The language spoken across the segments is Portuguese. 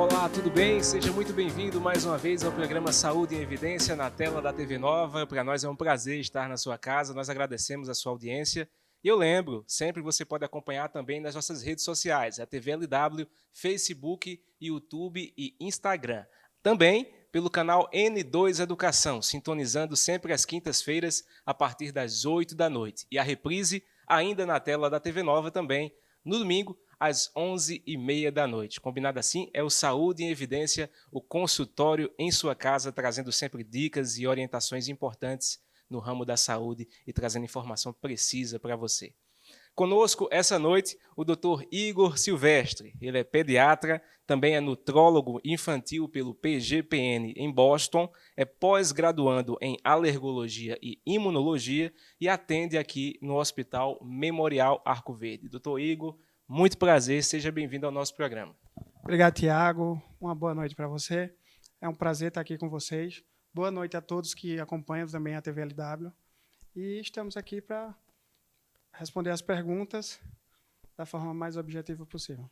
Olá, tudo bem? Seja muito bem-vindo mais uma vez ao programa Saúde em Evidência na tela da TV Nova. Para nós é um prazer estar na sua casa, nós agradecemos a sua audiência. E eu lembro, sempre você pode acompanhar também nas nossas redes sociais, a TV LW, Facebook, YouTube e Instagram. Também pelo canal N2 Educação, sintonizando sempre às quintas-feiras a partir das 8 da noite. E a reprise ainda na tela da TV Nova também, no domingo, às 11h30 da noite. Combinado assim? É o Saúde em Evidência, o consultório em sua casa, trazendo sempre dicas e orientações importantes no ramo da saúde e trazendo informação precisa para você. Conosco, essa noite, o Dr. Igor Silvestre. Ele é pediatra, também é nutrólogo infantil pelo PGPN em Boston, é pós-graduando em alergologia e imunologia e atende aqui no Hospital Memorial Arco Verde. Dr. Igor, muito prazer, seja bem-vindo ao nosso programa. Obrigado, Tiago. Uma boa noite para você. É um prazer estar aqui com vocês. Boa noite a todos que acompanham também a TV LW. E estamos aqui para responder as perguntas da forma mais objetiva possível.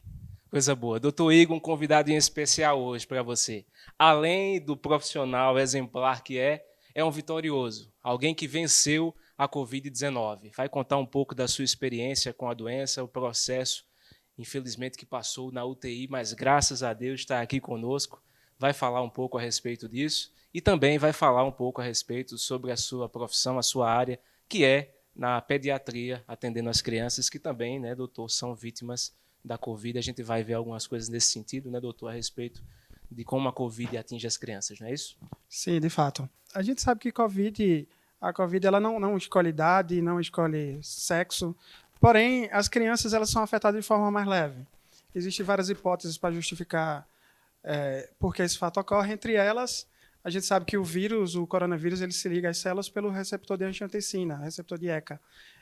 Coisa boa. Doutor Igor, um convidado em especial hoje para você. Além do profissional exemplar que é um vitorioso, alguém que venceu a Covid-19. Vai contar um pouco da sua experiência com a doença, o processo, infelizmente, que passou na UTI, mas graças a Deus está aqui conosco. Vai falar um pouco a respeito disso e também vai falar um pouco a respeito sobre a sua profissão, a sua área, que é na pediatria, atendendo as crianças que também, né, doutor, são vítimas da Covid. A gente vai ver algumas coisas nesse sentido, né, doutor, a respeito de como a Covid atinge as crianças, não é isso? Sim, de fato. A gente sabe que a Covid ela não escolhe idade, não escolhe sexo, porém, as crianças elas são afetadas de forma mais leve. Existem várias hipóteses para justificar porque esse fato ocorre. Entre elas, a gente sabe que o coronavírus, ele se liga às células pelo receptor de angiotensina, receptor de ECA.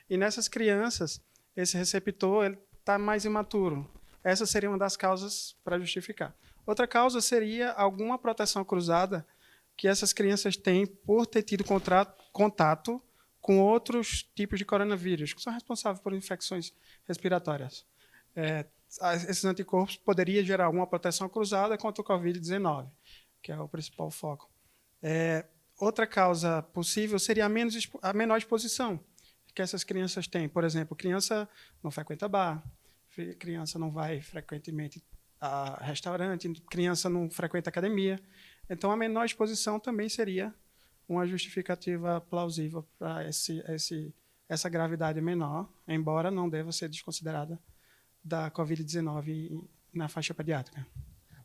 E nessas crianças, esse receptor está mais imaturo. Essa seria uma das causas para justificar. Outra causa seria alguma proteção cruzada que essas crianças têm por ter tido contato com outros tipos de coronavírus, que são responsáveis por infecções respiratórias. Esses anticorpos poderiam gerar uma proteção cruzada contra o Covid-19, que é o principal foco. Outra causa possível seria a menor exposição que essas crianças têm. Por exemplo, criança não frequenta bar, criança não vai frequentemente a restaurante, criança não frequenta academia. Então, a menor exposição também seria uma justificativa plausível para essa gravidade menor, embora não deva ser desconsiderada da Covid-19 na faixa pediátrica.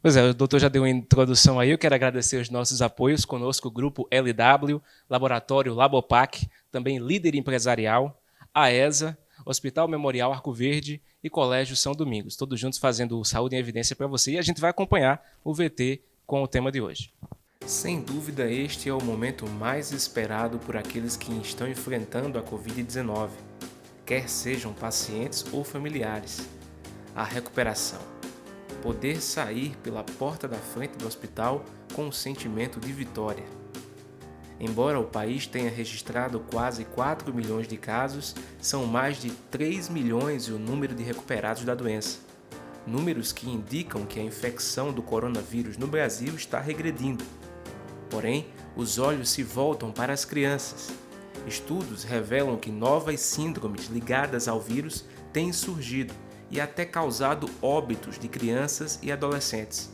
Pois é, o doutor já deu uma introdução aí, eu quero agradecer os nossos apoios conosco, o Grupo LW, Laboratório Labopac, também Líder Empresarial, a ESA, Hospital Memorial Arco Verde e Colégio São Domingos, todos juntos fazendo Saúde em Evidência para você, e a gente vai acompanhar o VT com o tema de hoje. Sem dúvida, este é o momento mais esperado por aqueles que estão enfrentando a Covid-19, quer sejam pacientes ou familiares. A recuperação. Poder sair pela porta da frente do hospital com um sentimento de vitória. Embora o país tenha registrado quase 4 milhões de casos, são mais de 3 milhões o número de recuperados da doença. Números que indicam que a infecção do coronavírus no Brasil está regredindo. Porém, os olhos se voltam para as crianças. Estudos revelam que novas síndromes ligadas ao vírus têm surgido e até causado óbitos de crianças e adolescentes.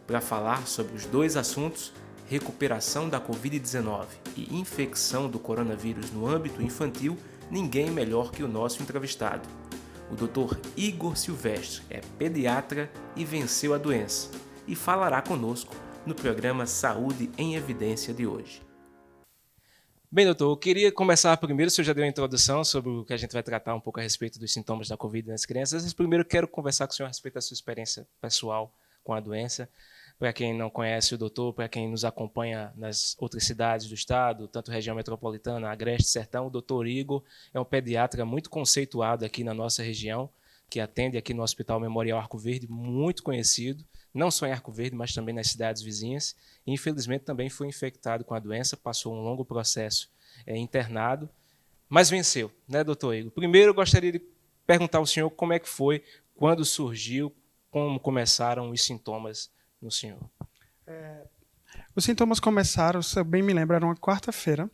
Para falar sobre os dois assuntos, recuperação da Covid-19 e infecção do coronavírus no âmbito infantil, ninguém melhor que o nosso entrevistado. O Dr. Igor Silvestre é pediatra e venceu a doença e falará conosco no programa Saúde em Evidência de hoje. Bem, doutor, eu queria começar primeiro, o senhor já deu a introdução sobre o que a gente vai tratar um pouco a respeito dos sintomas da Covid nas crianças, mas primeiro quero conversar com o senhor a respeito da sua experiência pessoal com a doença. Para quem não conhece o doutor, para quem nos acompanha nas outras cidades do estado, tanto região metropolitana, Agreste, Sertão, o doutor Igor é um pediatra muito conceituado aqui na nossa região, que atende aqui no Hospital Memorial Arco Verde, muito conhecido, não só em Arco Verde, mas também nas cidades vizinhas. E, infelizmente, também foi infectado com a doença, passou um longo processo internado, mas venceu, né, doutor Igor? Primeiro, eu gostaria de perguntar ao senhor como é que foi, quando surgiu, como começaram os sintomas no senhor? Os sintomas começaram, se eu bem me lembro, era uma quarta-feira.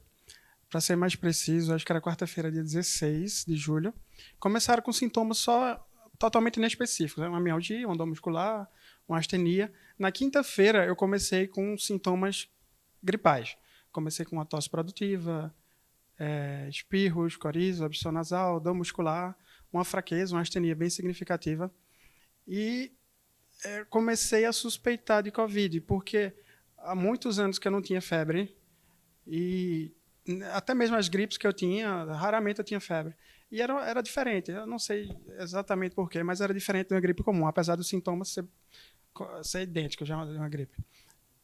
Para ser mais preciso, acho que era quarta-feira, dia 16 de julho. Começaram com sintomas só totalmente inespecíficos. Uma mialgia, uma dor muscular, uma astenia. Na quinta-feira, eu comecei com sintomas gripais. Comecei com uma tosse produtiva, espirros, coriza, obstrução nasal, dor muscular, uma fraqueza, uma astenia bem significativa. E comecei a suspeitar de Covid, porque há muitos anos que eu não tinha febre e até mesmo as gripes que eu tinha, raramente eu tinha febre. E era diferente, eu não sei exatamente porquê, mas era diferente de uma gripe comum, apesar dos sintomas ser idênticos já de uma gripe.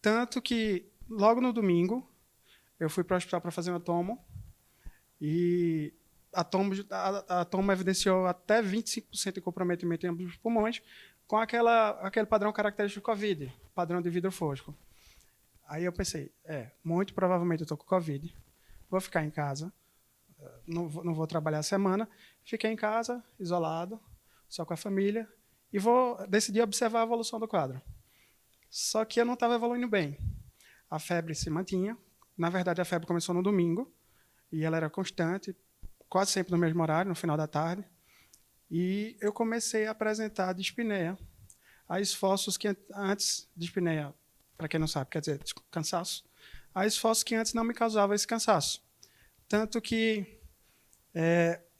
Tanto que, logo no domingo, eu fui para o hospital para fazer uma tomo, e a tomo evidenciou até 25% de comprometimento em ambos os pulmões, com aquele padrão característico do Covid, padrão de vidro fosco. Aí eu pensei, muito provavelmente eu estou com Covid, vou ficar em casa, não vou trabalhar a semana, fiquei em casa, isolado, só com a família, e vou decidir observar a evolução do quadro. Só que eu não estava evoluindo bem. A febre se mantinha, na verdade a febre começou no domingo, e ela era constante, quase sempre no mesmo horário, no final da tarde, e eu comecei a apresentar dispneia, a esforços que antes, dispneia, para quem não sabe, quer dizer, cansaço, a esforços que antes não me causavam esse cansaço. Tanto que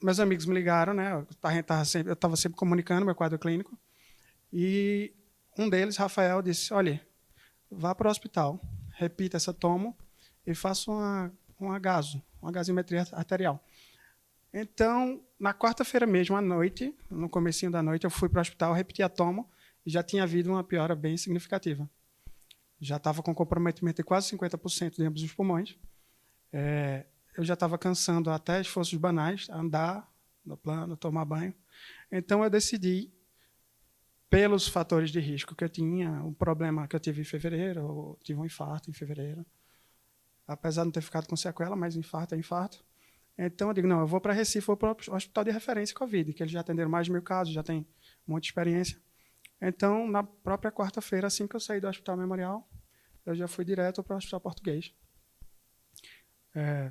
meus amigos me ligaram, né? Eu estava sempre comunicando meu quadro clínico, e um deles, Rafael, disse, olha, vá para o hospital, repita essa tomo e faça uma gasimetria arterial. Então, na quarta-feira mesmo, à noite, no comecinho da noite, eu fui para o hospital, repeti a tomo e já tinha havido uma piora bem significativa. Já estava com comprometimento de quase 50% de ambos os pulmões. Eu já estava cansando até esforços banais, andar no plano, tomar banho. Então, eu decidi, pelos fatores de risco que eu tinha, um problema que eu tive em fevereiro, eu tive um infarto em fevereiro, apesar de não ter ficado com sequela, mas infarto é infarto. Então, eu digo, não, eu vou para Recife, vou para o hospital de referência Covid, que eles já atenderam mais de 1000 casos, já tem muita experiência. Então, na própria quarta-feira, assim que eu saí do Hospital Memorial, eu já fui direto para o Hospital Português.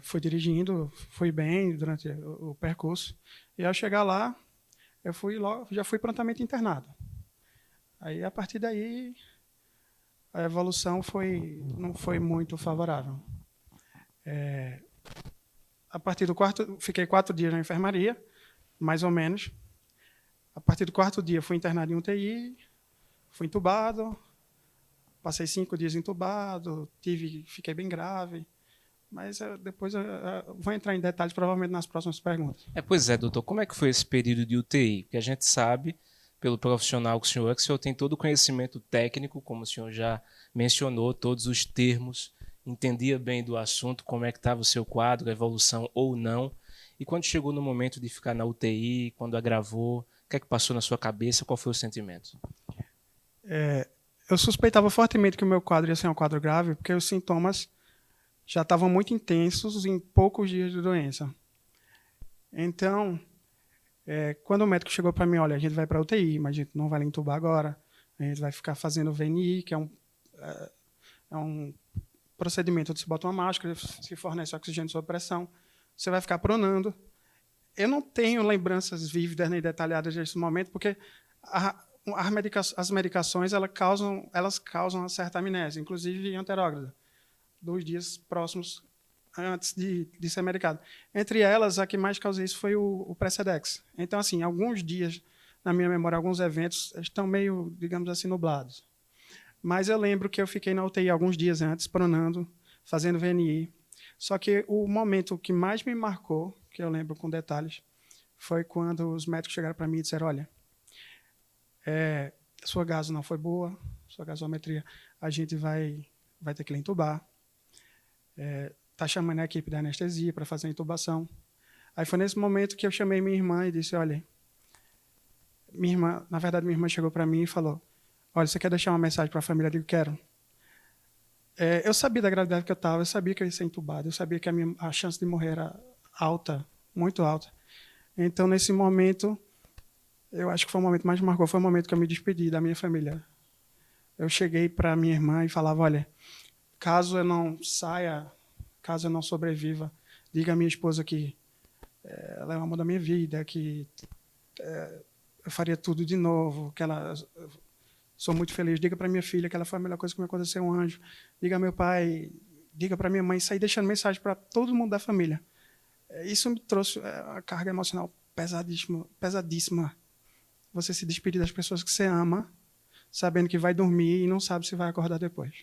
Fui dirigindo, fui bem durante o percurso. E ao chegar lá, já fui prontamente internado. Aí, a partir daí, a evolução não foi muito favorável. A partir do fiquei 4 dias na enfermaria, mais ou menos. A partir do 4º dia, fui internado em UTI, fui entubado, passei 5 dias entubado, fiquei bem grave. Mas depois eu vou entrar em detalhes, provavelmente, nas próximas perguntas. Pois é, doutor, como é que foi esse período de UTI? Porque a gente sabe, pelo profissional que o senhor tem todo o conhecimento técnico, como o senhor já mencionou, todos os termos, entendia bem do assunto, como é que estava o seu quadro, a evolução ou não. E quando chegou no momento de ficar na UTI, quando agravou, o que é que passou na sua cabeça? Qual foi o sentimento? Eu suspeitava fortemente que o meu quadro ia ser um quadro grave, porque os sintomas já estavam muito intensos em poucos dias de doença. Então, quando o médico chegou para mim, olha, a gente vai para a UTI, mas a gente não vai lhe entubar agora, a gente vai ficar fazendo VNI, que é um procedimento onde se bota uma máscara, se fornece oxigênio sob pressão, você vai ficar pronando. Eu não tenho lembranças vívidas nem detalhadas desse momento, porque as medicações elas causam uma certa amnésia, inclusive anterógrada, 2 dias próximos antes de ser medicado. Entre elas, a que mais causou isso foi o Precedex. Então, assim, alguns dias, na minha memória, alguns eventos estão meio, digamos assim, nublados. Mas eu lembro que eu fiquei na UTI alguns dias antes, pronando, fazendo VNI. Só que o momento que mais me marcou, que eu lembro com detalhes, foi quando os médicos chegaram para mim e disseram, olha, sua gaso não foi boa, sua gasometria, a gente vai ter que lhe entubar. Está chamando a equipe da anestesia para fazer a intubação. Aí foi nesse momento que eu chamei minha irmã e disse, olha, minha irmã chegou para mim e falou, olha, você quer deixar uma mensagem para a família? Eu digo, quero. Eu sabia da gravidade que eu estava, eu sabia que eu ia ser entubado, eu sabia que a chance de morrer era alta, muito alta. Então, nesse momento, eu acho que foi o momento mais marcou, foi o momento que eu me despedi da minha família. eu cheguei para minha irmã e falava, olha, caso eu não saia, caso eu não sobreviva, diga à minha esposa que ela é o amor da minha vida, que eu faria tudo de novo, que ela sou muito feliz. Diga para minha filha que ela foi a melhor coisa que me aconteceu, um anjo. Diga ao meu pai, diga para minha mãe, sair deixando mensagem para todo mundo da família. Isso me trouxe uma carga emocional pesadíssima, pesadíssima. Você se despedir das pessoas que você ama, sabendo que vai dormir e não sabe se vai acordar depois.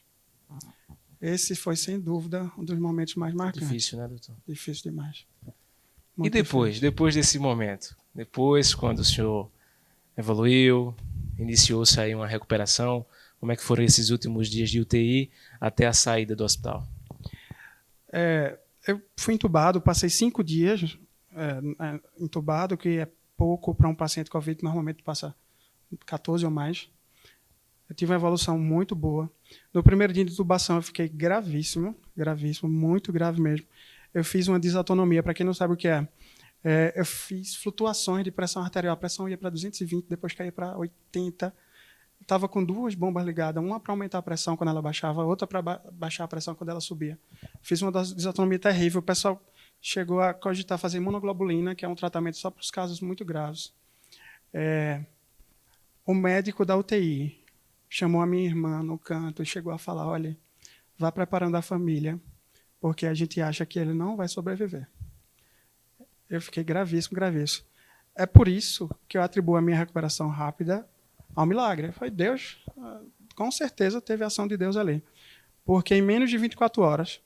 Esse foi, sem dúvida, um dos momentos mais marcantes. Difícil, né, doutor? Difícil demais. E depois desse momento? Depois, quando o senhor evoluiu, iniciou-se aí uma recuperação, como é que foram esses últimos dias de UTI até a saída do hospital? Eu fui entubado, passei 5 dias entubado, que é pouco para um paciente Covid, que normalmente passa 14 ou mais. Eu tive uma evolução muito boa. No primeiro dia de intubação, eu fiquei gravíssimo, muito grave mesmo. Eu fiz uma desautonomia, para quem não sabe o que é. Eu fiz flutuações de pressão arterial. A pressão ia para 220, depois caía para 80. Estava com 2 bombas ligadas, uma para aumentar a pressão quando ela baixava, outra para baixar a pressão quando ela subia. Fiz uma desautonomia terrível. O pessoal chegou a cogitar fazer imunoglobulina, que é um tratamento só para os casos muito graves. O médico da UTI chamou a minha irmã no canto e chegou a falar, olha, vá preparando a família, porque a gente acha que ele não vai sobreviver. Eu fiquei gravíssimo. É por isso que eu atribuo a minha recuperação rápida ao milagre. Foi Deus, com certeza teve a ação de Deus ali. Porque em menos de 24 horas,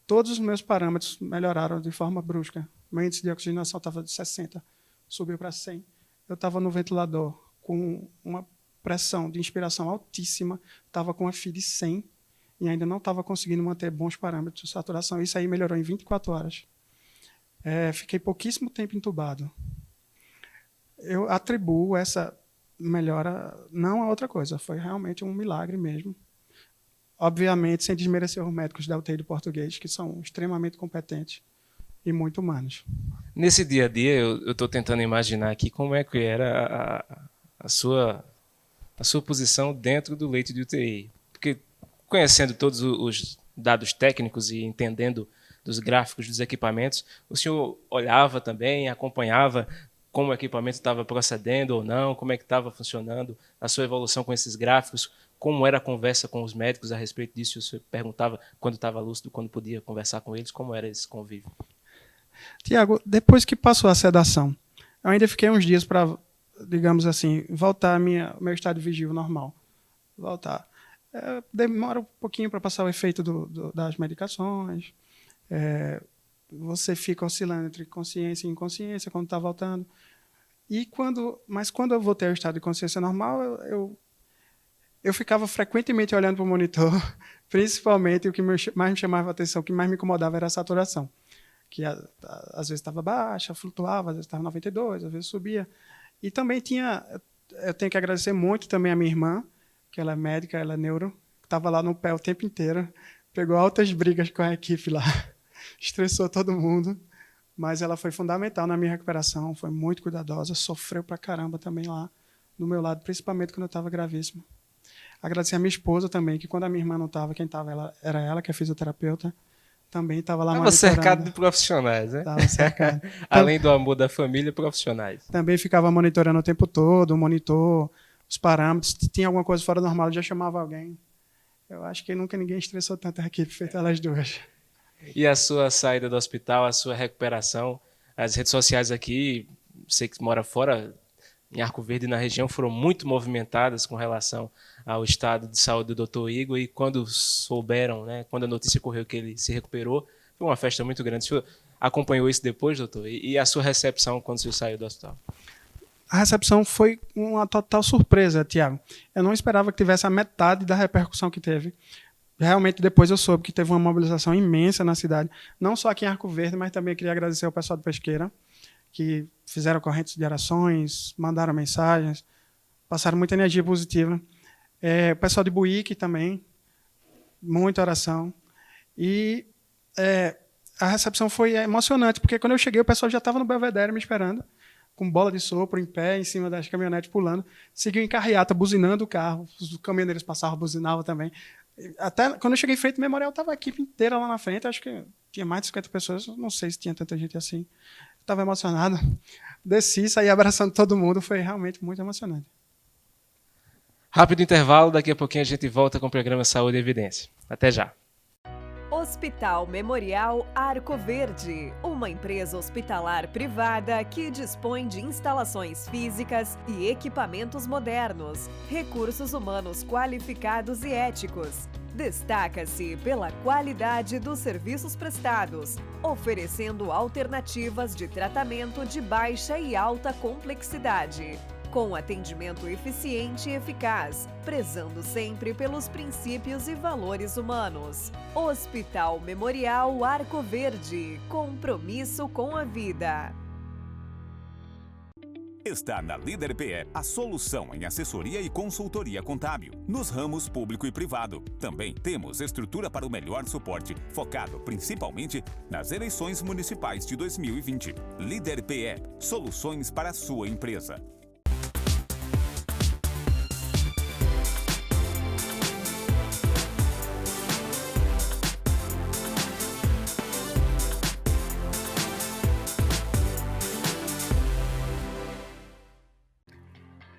todos os meus parâmetros melhoraram de forma brusca. Meu índice de oxigenação estava de 60, subiu para 100. Eu estava no ventilador com uma pressão de inspiração altíssima, estava com a FI de 100 e ainda não estava conseguindo manter bons parâmetros de saturação. Isso aí melhorou em 24 horas. Fiquei pouquíssimo tempo entubado. Eu atribuo essa melhora não a outra coisa, foi realmente um milagre mesmo. Obviamente, sem desmerecer os médicos da UTI do Português, que são extremamente competentes e muito humanos. Nesse dia a dia, eu estou tentando imaginar aqui como é que era a sua posição dentro do leito de UTI. Porque, conhecendo todos os dados técnicos e entendendo dos gráficos dos equipamentos, o senhor olhava também, acompanhava como o equipamento estava procedendo ou não, como é que estava funcionando, a sua evolução com esses gráficos, como era a conversa com os médicos a respeito disso, o senhor perguntava quando estava lúcido, quando podia conversar com eles, como era esse convívio? Tiago, depois que passou a sedação, eu ainda fiquei uns dias para, digamos assim, voltar ao meu estado de vigília normal. Voltar. Demora um pouquinho para passar o efeito das medicações. Você fica oscilando entre consciência e inconsciência quando está voltando. Mas quando eu voltei ao estado de consciência normal, eu ficava frequentemente olhando para o monitor, principalmente o que mais me chamava a atenção, o que mais me incomodava era a saturação, que às vezes estava baixa, flutuava, às vezes estava 92, às vezes subia. E também eu tenho que agradecer muito também a minha irmã, que ela é médica, ela é neuro, que estava lá no pé o tempo inteiro, pegou altas brigas com a equipe lá, estressou todo mundo, mas ela foi fundamental na minha recuperação, foi muito cuidadosa, sofreu pra caramba também lá do meu lado, principalmente quando eu estava gravíssimo. Agradecer a minha esposa também, que quando a minha irmã não estava, quem estava era ela, que é fisioterapeuta, também estava lá monitorando. Estava cercado de profissionais, né? Estava cercado. Além do amor da família, profissionais. Também ficava monitorando o tempo todo, o monitor, os parâmetros. Se tinha alguma coisa fora do normal, eu já chamava alguém. Eu acho que nunca ninguém estressou tanto a equipe, feito elas duas. E a sua saída do hospital, a sua recuperação, as redes sociais aqui, você que mora fora, em Arco Verde, na região, foram muito movimentadas com relação ao estado de saúde do Dr. Igor, e quando souberam, né, quando a notícia correu que ele se recuperou, foi uma festa muito grande. O senhor acompanhou isso depois, doutor? E a sua recepção quando o senhor saiu do hospital? A recepção foi uma total surpresa, Tiago. Eu não esperava que tivesse a metade da repercussão que teve. Realmente, depois eu soube que teve uma mobilização imensa na cidade, não só aqui em Arco Verde, mas também queria agradecer ao pessoal do Pesqueira, que fizeram correntes de orações, mandaram mensagens, passaram muita energia positiva. O pessoal de Buíque também, muita oração. E a recepção foi emocionante, porque quando eu cheguei, o pessoal já estava no Belvedere me esperando. com bola de sopro em pé, em cima das caminhonetes pulando, seguiu em carreata, buzinando o carro, os caminhoneiros passavam, buzinavam também. Até quando eu cheguei em frente ao memorial, estava a equipe inteira lá na frente, acho que tinha mais de 50 pessoas, não sei se tinha tanta gente assim. Estava emocionado. Desci, saí abraçando todo mundo, foi realmente muito emocionante. Rápido intervalo, daqui a pouquinho a gente volta com o programa Saúde e Evidência. Até já. Hospital Memorial Arco Verde, uma empresa hospitalar privada que dispõe de instalações físicas e equipamentos modernos, recursos humanos qualificados e éticos. Destaca-se pela qualidade dos serviços prestados, oferecendo alternativas de tratamento de baixa e alta complexidade, com atendimento eficiente e eficaz, prezando sempre pelos princípios e valores humanos. Hospital Memorial Arco Verde, compromisso com a vida. Está na Líder PE a solução em assessoria e consultoria contábil, nos ramos público e privado. Também temos estrutura para o melhor suporte, focado principalmente nas eleições municipais de 2020. Líder PE, soluções para a sua empresa.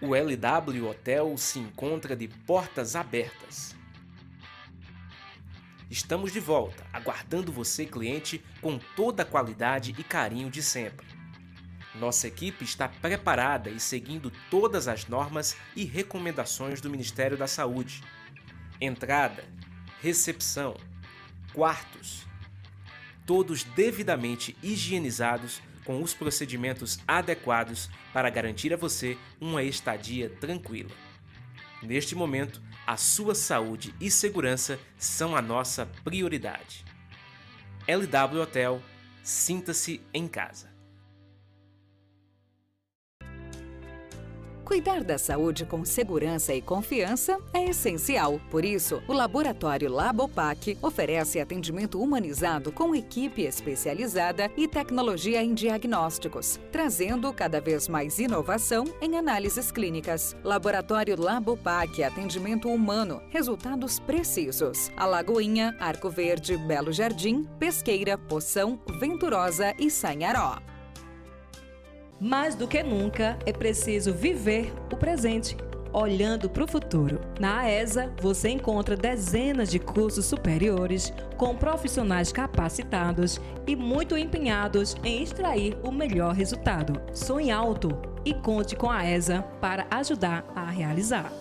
O LW Hotel se encontra de portas abertas. Estamos de volta, aguardando você, cliente, com toda a qualidade e carinho de sempre. Nossa equipe está preparada e seguindo todas as normas e recomendações do Ministério da Saúde. Entrada, recepção, quartos, todos devidamente higienizados com os procedimentos adequados para garantir a você uma estadia tranquila. Neste momento, a sua saúde e segurança são a nossa prioridade. LW Hotel, sinta-se em casa. Cuidar da saúde com segurança e confiança é essencial. Por isso, o Laboratório Labopac oferece atendimento humanizado com equipe especializada e tecnologia em diagnósticos, trazendo cada vez mais inovação em análises clínicas. Laboratório Labopac, atendimento humano, resultados precisos. Alagoinha, Arco Verde, Belo Jardim, Pesqueira, Poção, Venturosa e Sanharó. Mais do que nunca, é preciso viver o presente, olhando para o futuro. Na AESA, você encontra dezenas de cursos superiores com profissionais capacitados e muito empenhados em extrair o melhor resultado. Sonhe alto e conte com a AESA para ajudar a realizar.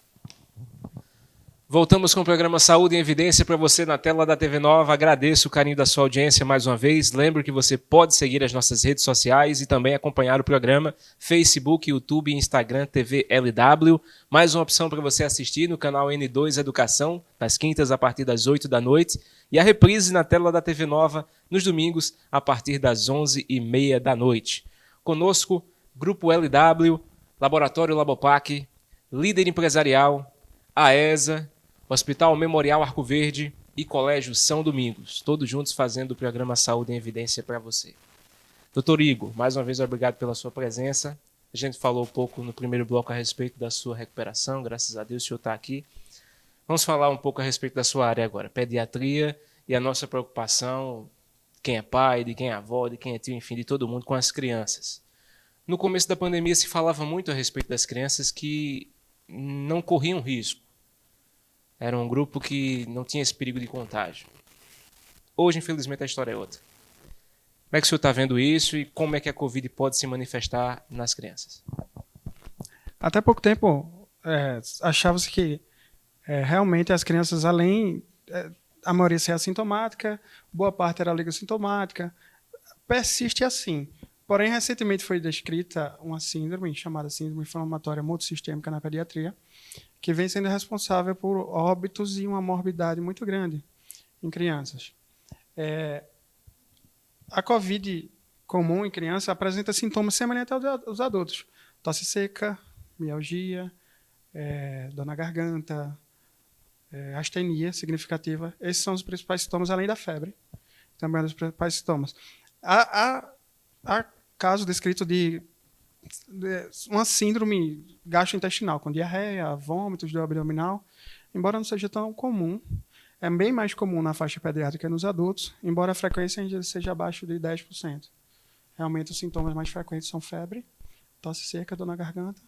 Voltamos com o programa Saúde em Evidência para você na tela da TV Nova. Agradeço o carinho da sua audiência mais uma vez. Lembro que você pode seguir as nossas redes sociais e também acompanhar o programa Facebook, YouTube e Instagram TV LW. Mais uma opção para você assistir no canal N2 Educação, nas quintas a partir das 8 da noite. E a reprise na tela da TV Nova nos domingos a partir das 11h30 da noite. Conosco, Grupo LW, Laboratório Labopac, Líder Empresarial, AESA, Hospital Memorial Arco Verde e Colégio São Domingos, todos juntos fazendo o programa Saúde em Evidência para você. Doutor Igor, mais uma vez obrigado pela sua presença. A gente falou um pouco no primeiro bloco a respeito da sua recuperação, graças a Deus o senhor está aqui. Vamos falar um pouco a respeito da sua área agora, pediatria e a nossa preocupação, de quem é pai, de quem é avó, de quem é tio, enfim, de todo mundo com as crianças. No começo da pandemia se falava muito a respeito das crianças que não corriam risco. Era um grupo que não tinha esse perigo de contágio. Hoje, infelizmente, a história é outra. Como é que o senhor está vendo isso e como é que a Covid pode se manifestar nas crianças? Até pouco tempo, achava-se que realmente as crianças, além a maioria ser assintomática, boa parte era liga-sintomática, persiste assim. Porém, recentemente foi descrita uma síndrome chamada síndrome inflamatória multissistêmica na pediatria, que vem sendo responsável por óbitos e uma morbidade muito grande em crianças. A COVID comum em criança apresenta sintomas semelhantes aos adultos. Tosse seca, mialgia, dor na garganta, astenia significativa. Esses são os principais sintomas, além da febre. Também são os principais sintomas. Há casos descritos de uma síndrome gastrointestinal, com diarreia, vômitos do abdominal, embora não seja tão comum. É bem mais comum na faixa pediátrica nos adultos, embora a frequência ainda seja abaixo de 10%. Realmente, os sintomas mais frequentes são febre, tosse seca, dor na garganta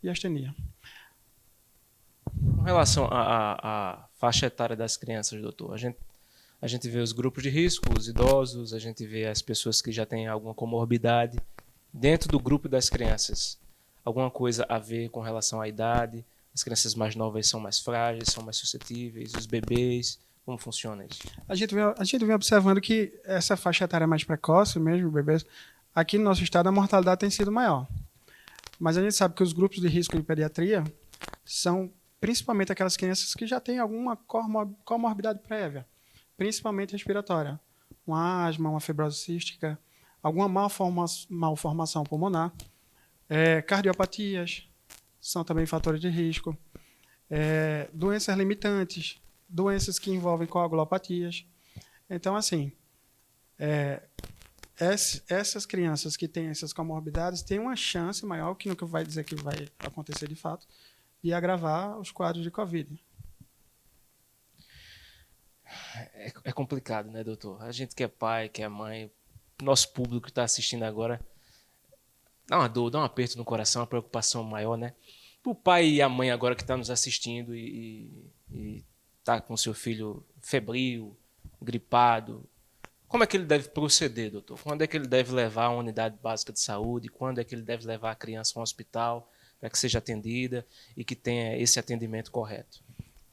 e astenia. Com relação à faixa etária das crianças, doutor, a gente vê os grupos de risco, os idosos, a gente vê as pessoas que já têm alguma comorbidade. Dentro do grupo das crianças, alguma coisa a ver com relação à idade? As crianças mais novas são mais frágeis, são mais suscetíveis, os bebês, como funciona isso? A gente vem observando que essa faixa etária mais precoce, mesmo bebês, aqui no nosso estado a mortalidade tem sido maior. Mas a gente sabe que os grupos de risco de pediatria são principalmente aquelas crianças que já têm alguma comorbidade prévia, principalmente respiratória, uma asma, uma fibrose cística, alguma malformação pulmonar, cardiopatias, são também fatores de risco, doenças limitantes, doenças que envolvem coagulopatias. Então, assim, essas crianças que têm essas comorbidades têm uma chance maior, que nunca vai dizer que vai acontecer de fato, de agravar os quadros de Covid. É complicado, né, doutor? A gente que é pai, que é mãe, nosso público que está assistindo agora, dá uma dor, dá um aperto no coração, uma preocupação maior, né? O pai e a mãe agora que está nos assistindo e está com seu filho febril, gripado, como é que ele deve proceder, doutor? Quando é que ele deve levar a uma unidade básica de saúde? Quando é que ele deve levar a criança a um hospital para que seja atendida e que tenha esse atendimento correto?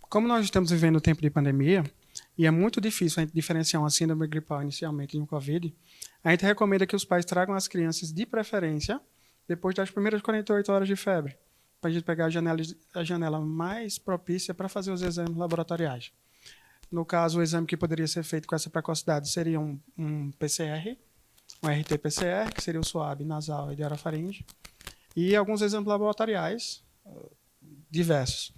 Como nós estamos vivendo o tempo de pandemia, e é muito difícil a gente diferenciar uma síndrome gripal inicialmente de um Covid, a gente recomenda que os pais tragam as crianças de preferência depois das primeiras 48 horas de febre, para a gente pegar a janela mais propícia para fazer os exames laboratoriais. No caso, o exame que poderia ser feito com essa precocidade seria um PCR, um RT-PCR, que seria o suave nasal e de orofaringe, e alguns exames laboratoriais diversos.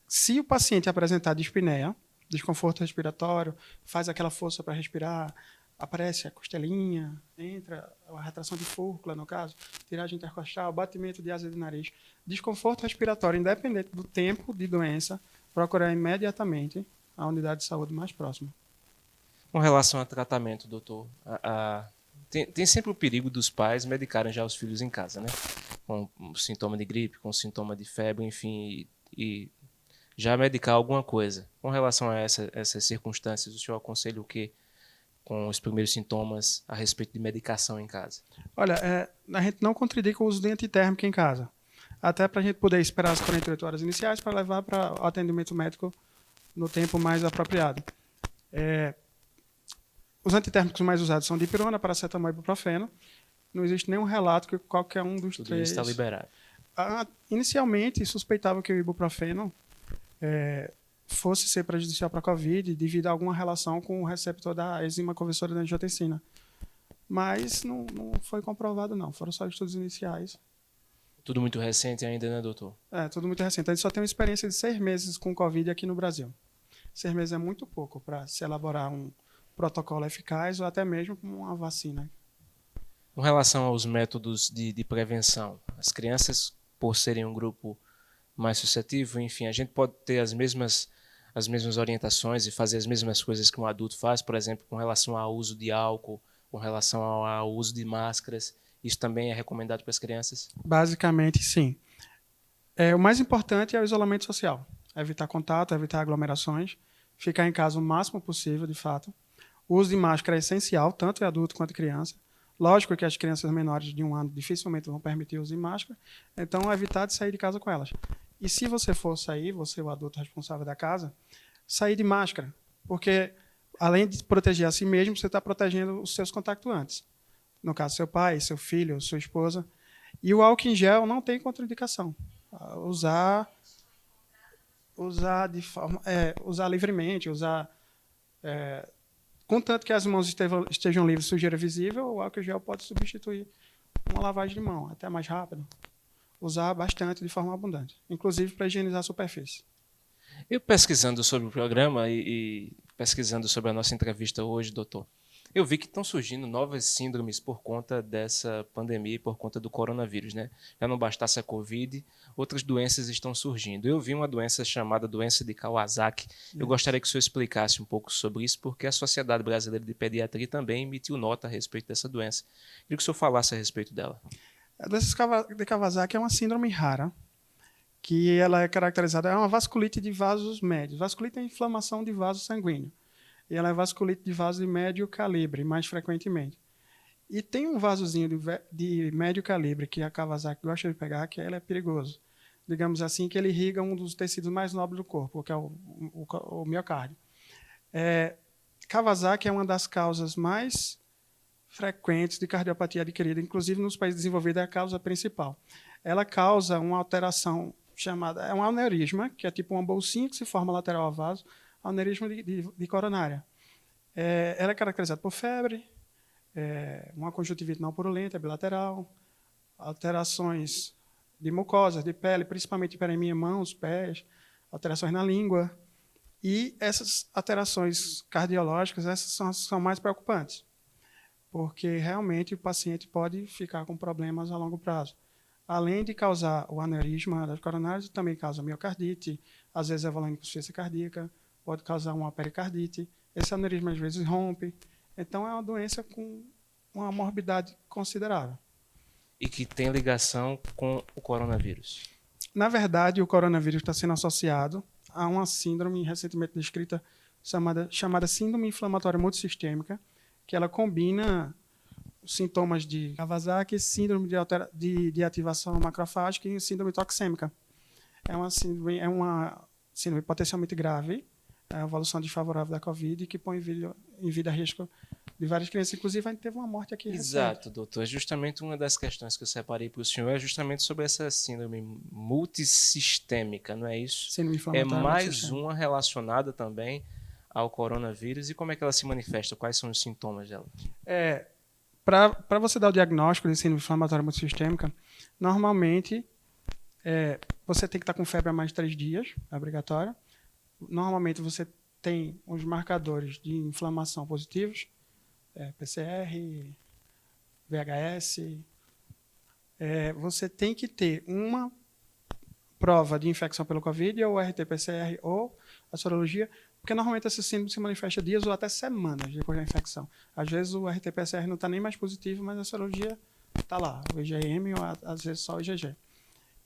Se o paciente apresentar dispneia, desconforto respiratório, faz aquela força para respirar, aparece a costelinha, entra a retração de fúrcula, no caso, tiragem intercostal, batimento de asa de nariz, desconforto respiratório, independente do tempo de doença, procurar imediatamente a unidade de saúde mais próxima. Com relação ao tratamento, doutor, tem sempre o perigo dos pais medicarem já os filhos em casa, né? Com sintoma de gripe, com sintoma de febre, enfim, e já medicar alguma coisa. Com relação a essas circunstâncias, o senhor aconselha o quê com os primeiros sintomas a respeito de medicação em casa? Olha, a gente não contraindica o uso de antitérmico em casa, até para a gente poder esperar as 48 horas iniciais para levar para o atendimento médico no tempo mais apropriado. Os antitérmicos mais usados são dipirona, paracetamol e ibuprofeno. Não existe nenhum relato que qualquer um dos Tudo três... isso está liberado. Inicialmente, suspeitava que o ibuprofeno fosse ser prejudicial para a Covid devido a alguma relação com o receptor da enzima conversora da angiotensina. Mas não foi comprovado, não. Foram só estudos iniciais. Tudo muito recente ainda, né, doutor? Tudo muito recente. A gente só tem uma experiência de 6 meses com Covid aqui no Brasil. 6 meses é muito pouco para se elaborar um protocolo eficaz ou até mesmo uma vacina. Com relação aos métodos de prevenção, as crianças, por serem um grupo mais suscetível, enfim, a gente pode ter as mesmas orientações e fazer as mesmas coisas que um adulto faz, por exemplo, com relação ao uso de álcool, com relação ao uso de máscaras. Isso também é recomendado para as crianças? Basicamente, sim. O mais importante é o isolamento social. Evitar contato, evitar aglomerações, ficar em casa o máximo possível, de fato. O uso de máscara é essencial, tanto em adulto quanto em criança. Lógico que as crianças menores de 1 ano dificilmente vão permitir o uso de máscara, então evitar de sair de casa com elas. E se você for sair, você, o adulto responsável da casa, sair de máscara, porque além de proteger a si mesmo, você está protegendo os seus contactantes. No caso, seu pai, seu filho, sua esposa. E o álcool em gel não tem contraindicação. Usar livremente, contanto que as mãos estejam livres, sujeira visível, o álcool gel pode substituir uma lavagem de mão, até mais rápido. Usar bastante, de forma abundante, inclusive para higienizar a superfície. Eu pesquisando sobre o programa e pesquisando sobre a nossa entrevista hoje, doutor, Eu vi que estão surgindo novas síndromes por conta dessa pandemia e por conta do coronavírus, né? Já não bastasse a Covid, outras doenças estão surgindo. Eu vi uma doença chamada doença de Kawasaki. Eu gostaria que o senhor explicasse um pouco sobre isso, porque a Sociedade Brasileira de Pediatria também emitiu nota a respeito dessa doença. Queria que o senhor falasse a respeito dela. A doença de Kawasaki é uma síndrome rara, que ela é caracterizada, é uma vasculite de vasos médios. Vasculite é inflamação de vaso sanguíneo. E ela é vasculite de vaso de médio calibre, mais frequentemente. E tem um vasozinho de médio calibre que a Kawasaki gosta de pegar, que ele é perigoso. Digamos assim, que ele irriga um dos tecidos mais nobres do corpo, que é o miocárdio. Kawasaki é uma das causas mais frequentes de cardiopatia adquirida, inclusive nos países desenvolvidos é a causa principal. Ela causa uma alteração chamada, é um aneurisma, que é tipo uma bolsinha que se forma lateral ao vaso, aneurisma de coronária. Ela é caracterizada por febre, uma conjuntivite não purulenta, bilateral, alterações de mucosas, de pele, principalmente hiperemia em mãos, pés, alterações na língua. E essas alterações cardiológicas, essas são mais preocupantes, porque realmente o paciente pode ficar com problemas a longo prazo. Além de causar o aneurisma das coronárias, também causa miocardite, às vezes evoluindo com insuficiência cardíaca, pode causar uma pericardite. Esse aneurisma às vezes rompe. Então é uma doença com uma morbidade considerável. E que tem ligação com o coronavírus. Na verdade, o coronavírus está sendo associado a uma síndrome recentemente descrita chamada síndrome inflamatória multissistêmica, que ela combina os sintomas de Kawasaki, síndrome de ativação macrofágica e síndrome toxêmica. É uma síndrome potencialmente grave, é a evolução desfavorável da Covid, que põe em vida risco de várias crianças. Inclusive, a gente teve uma morte aqui Exato, recente. doutor. Justamente uma das questões que eu separei para o senhor é justamente sobre essa síndrome multissistêmica, não é isso? Síndrome É inflamatória mais multissistêmica. uma relacionada também ao coronavírus. E como é que ela se manifesta? Quais são os sintomas dela? Para você dar o diagnóstico de síndrome inflamatória multissistêmica, normalmente você tem que estar com febre há mais de 3 dias, é obrigatório. Normalmente você tem os marcadores de inflamação positivos, PCR, VHS. Você tem que ter uma prova de infecção pelo Covid, ou RT-PCR, ou a sorologia, porque normalmente essa síndrome se manifesta dias ou até semanas depois da infecção. Às vezes o RT-PCR não está nem mais positivo, mas a sorologia está lá, o IgM ou às vezes só o IgG.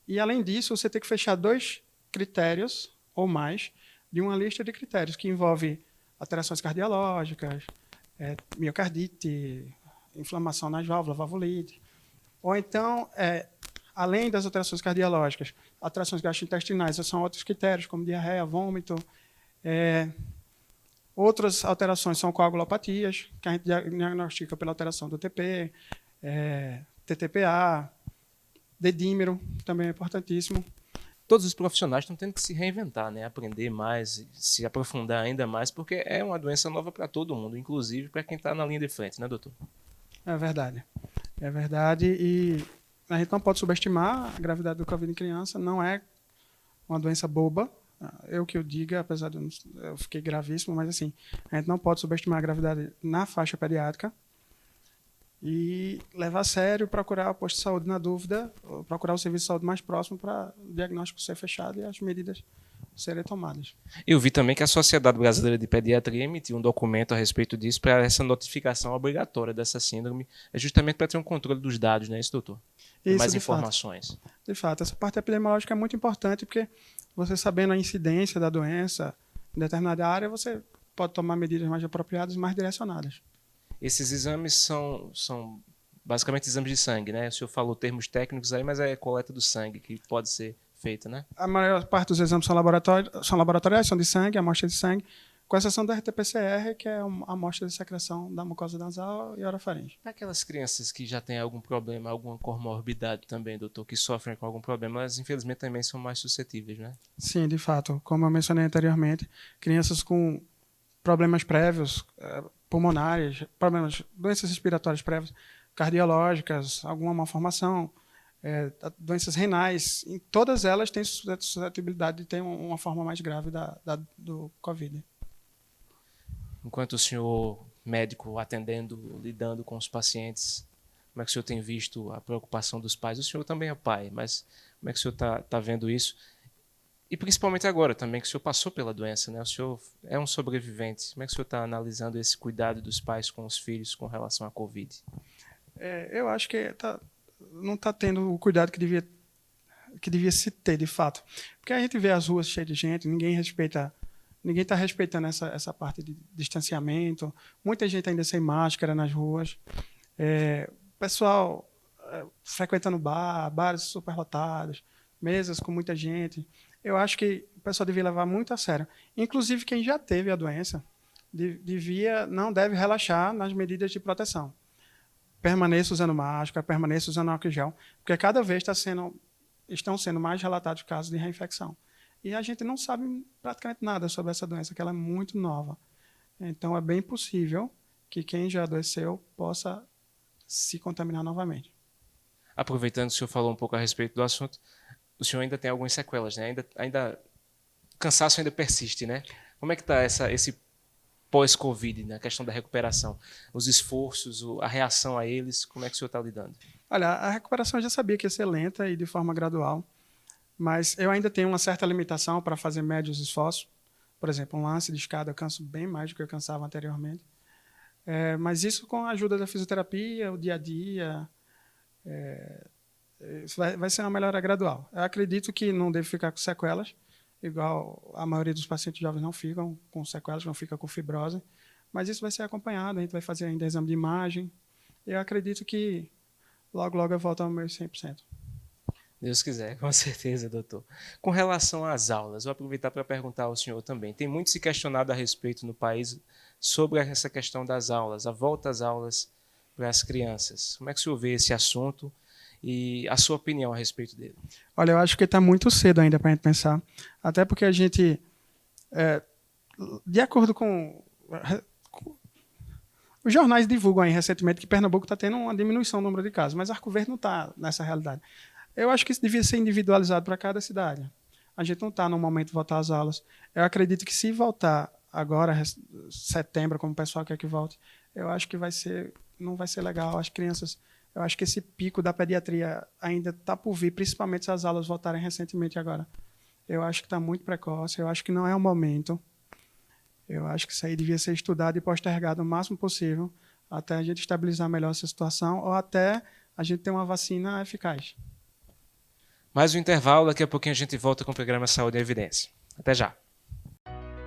E além disso, você tem que fechar 2 critérios ou mais de uma lista de critérios que envolve alterações cardiológicas, miocardite, inflamação nas válvulas, valvulite. Ou então, além das alterações cardiológicas, alterações gastrointestinais, são outros critérios, como diarreia, vômito. Outras alterações são coagulopatias, que a gente diagnostica pela alteração do TP, TTPA, dedímero, também é importantíssimo. Todos os profissionais estão tendo que se reinventar, né? Aprender mais, se aprofundar ainda mais, porque é uma doença nova para todo mundo, inclusive para quem está na linha de frente, né, doutor? É verdade. É verdade, e a gente não pode subestimar a gravidade do Covid em criança, não é uma doença boba. Eu que eu diga, apesar de eu fiquei gravíssimo, mas assim, a gente não pode subestimar a gravidade na faixa pediátrica e levar a sério, procurar o posto de saúde na dúvida, procurar o serviço de saúde mais próximo para o diagnóstico ser fechado e as medidas serem tomadas. Eu vi também que a Sociedade Brasileira de Pediatria emitiu um documento a respeito disso para essa notificação obrigatória dessa síndrome, justamente para ter um controle dos dados, não é isso, doutor? Isso, mais de informações. Fato. De fato, essa parte epidemiológica é muito importante, porque você sabendo a incidência da doença em determinada área, você pode tomar medidas mais apropriadas e mais direcionadas. Esses exames são basicamente exames de sangue, né? O senhor falou termos técnicos aí, mas é coleta do sangue que pode ser feita, né? A maior parte dos exames são laboratoriais, são de sangue, amostra de sangue, com exceção do RT-PCR, que é uma amostra de secreção da mucosa nasal e orofaringe. Para aquelas crianças que já têm algum problema, alguma comorbidade também, doutor, que sofrem com algum problema, elas infelizmente também são mais suscetíveis, né? Sim, de fato. Como eu mencionei anteriormente, crianças com problemas prévios, pulmonares, doenças respiratórias prévias, cardiológicas, alguma malformação, doenças renais, em todas elas têm suscetibilidade de ter uma forma mais grave do Covid. Enquanto o senhor médico atendendo, lidando com os pacientes, como é que o senhor tem visto a preocupação dos pais? O senhor também é pai, mas como é que o senhor está vendo isso? E principalmente agora também, que o senhor passou pela doença, né? O senhor é um sobrevivente. Como é que o senhor está analisando esse cuidado dos pais com os filhos com relação à Covid? Eu acho que não está tendo o cuidado que devia se ter, de fato. Porque a gente vê as ruas cheias de gente, ninguém está respeitando essa parte de distanciamento, muita gente ainda sem máscara nas ruas, pessoal frequentando bares superlotados, mesas com muita gente. Eu acho que o pessoal devia levar muito a sério. Inclusive, quem já teve a doença não deve relaxar nas medidas de proteção. Permaneça usando máscara, permaneça usando álcool gel, porque cada vez estão sendo mais relatados casos de reinfecção. E a gente não sabe praticamente nada sobre essa doença, que ela é muito nova. Então, é bem possível que quem já adoeceu possa se contaminar novamente. Aproveitando que o senhor falou um pouco a respeito do assunto, o senhor ainda tem algumas sequelas, né? O cansaço ainda persiste, né? Como é que está esse pós-Covid, né? A questão da recuperação, os esforços, a reação a eles, como é que o senhor está lidando? Olha, a recuperação eu já sabia que ia ser lenta e de forma gradual, mas eu ainda tenho uma certa limitação para fazer médios esforços. Por exemplo, um lance de escada eu canso bem mais do que eu cansava anteriormente. Mas isso com a ajuda da fisioterapia, o dia a dia, isso vai ser uma melhora gradual. Eu acredito que não devo ficar com sequelas, igual a maioria dos pacientes jovens não ficam com sequelas, não fica com fibrose, mas isso vai ser acompanhado, a gente vai fazer ainda exame de imagem, e eu acredito que logo, logo eu volto ao meu 100%. Deus quiser, com certeza, doutor. Com relação às aulas, vou aproveitar para perguntar ao senhor também. Tem muito se questionado a respeito no país sobre essa questão das aulas, a volta às aulas para as crianças. Como é que o senhor vê esse assunto e a sua opinião a respeito dele? Olha, eu acho que está muito cedo ainda para a gente pensar, até porque a gente, de acordo com os jornais divulgam aí recentemente que Pernambuco está tendo uma diminuição no número de casos, mas Arco Verde não está nessa realidade. Eu acho que isso devia ser individualizado para cada cidade. A gente não está no momento de voltar às aulas. Eu acredito que se voltar agora, setembro, como o pessoal quer que volte, eu acho que não vai ser legal. As crianças, eu acho que esse pico da pediatria ainda está por vir, principalmente se as aulas voltarem recentemente agora. Eu acho que está muito precoce, eu acho que não é o momento. Eu acho que isso aí devia ser estudado e postergado o máximo possível até a gente estabilizar melhor essa situação ou até a gente ter uma vacina eficaz. Mais um intervalo, daqui a pouquinho a gente volta com o programa Saúde em Evidência. Até já.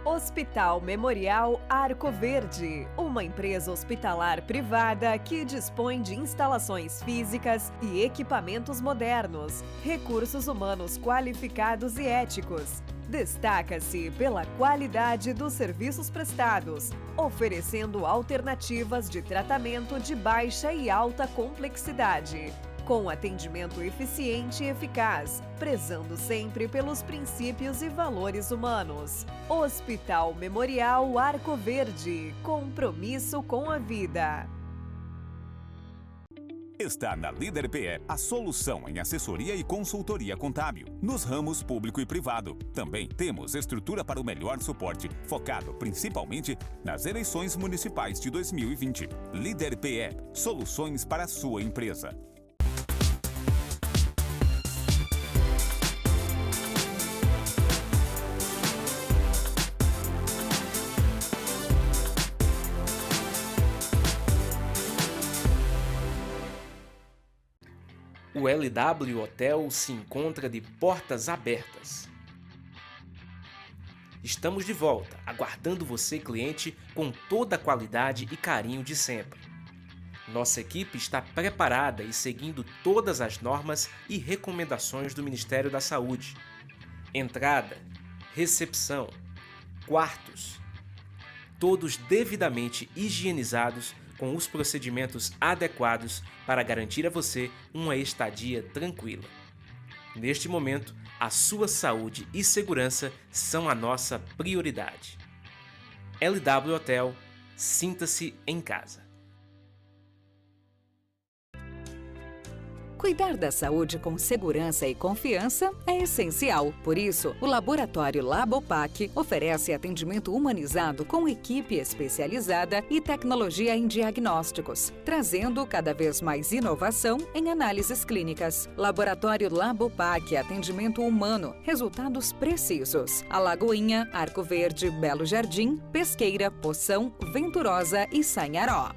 Hospital Memorial Arco Verde, uma empresa hospitalar privada que dispõe de instalações físicas e equipamentos modernos, recursos humanos qualificados e éticos. Destaca-se pela qualidade dos serviços prestados, oferecendo alternativas de tratamento de baixa e alta complexidade, com atendimento eficiente e eficaz, prezando sempre pelos princípios e valores humanos. Hospital Memorial Arco Verde, compromisso com a vida. Está na Líder PE a solução em assessoria e consultoria contábil, nos ramos público e privado. Também temos estrutura para o melhor suporte, focado principalmente nas eleições municipais de 2020. Líder PE, soluções para a sua empresa. O LW Hotel se encontra de portas abertas. Estamos de volta, aguardando você, cliente, com toda a qualidade e carinho de sempre. Nossa equipe está preparada e seguindo todas as normas e recomendações do Ministério da Saúde. Entrada, recepção, quartos, todos devidamente higienizados com os procedimentos adequados para garantir a você uma estadia tranquila. Neste momento, a sua saúde e segurança são a nossa prioridade. LW Hotel, sinta-se em casa. Cuidar da saúde com segurança e confiança é essencial. Por isso, o Laboratório Labopac oferece atendimento humanizado com equipe especializada e tecnologia em diagnósticos, trazendo cada vez mais inovação em análises clínicas. Laboratório Labopac, atendimento humano, resultados precisos. Alagoinha, Arco Verde, Belo Jardim, Pesqueira, Poção, Venturosa e Sanharó.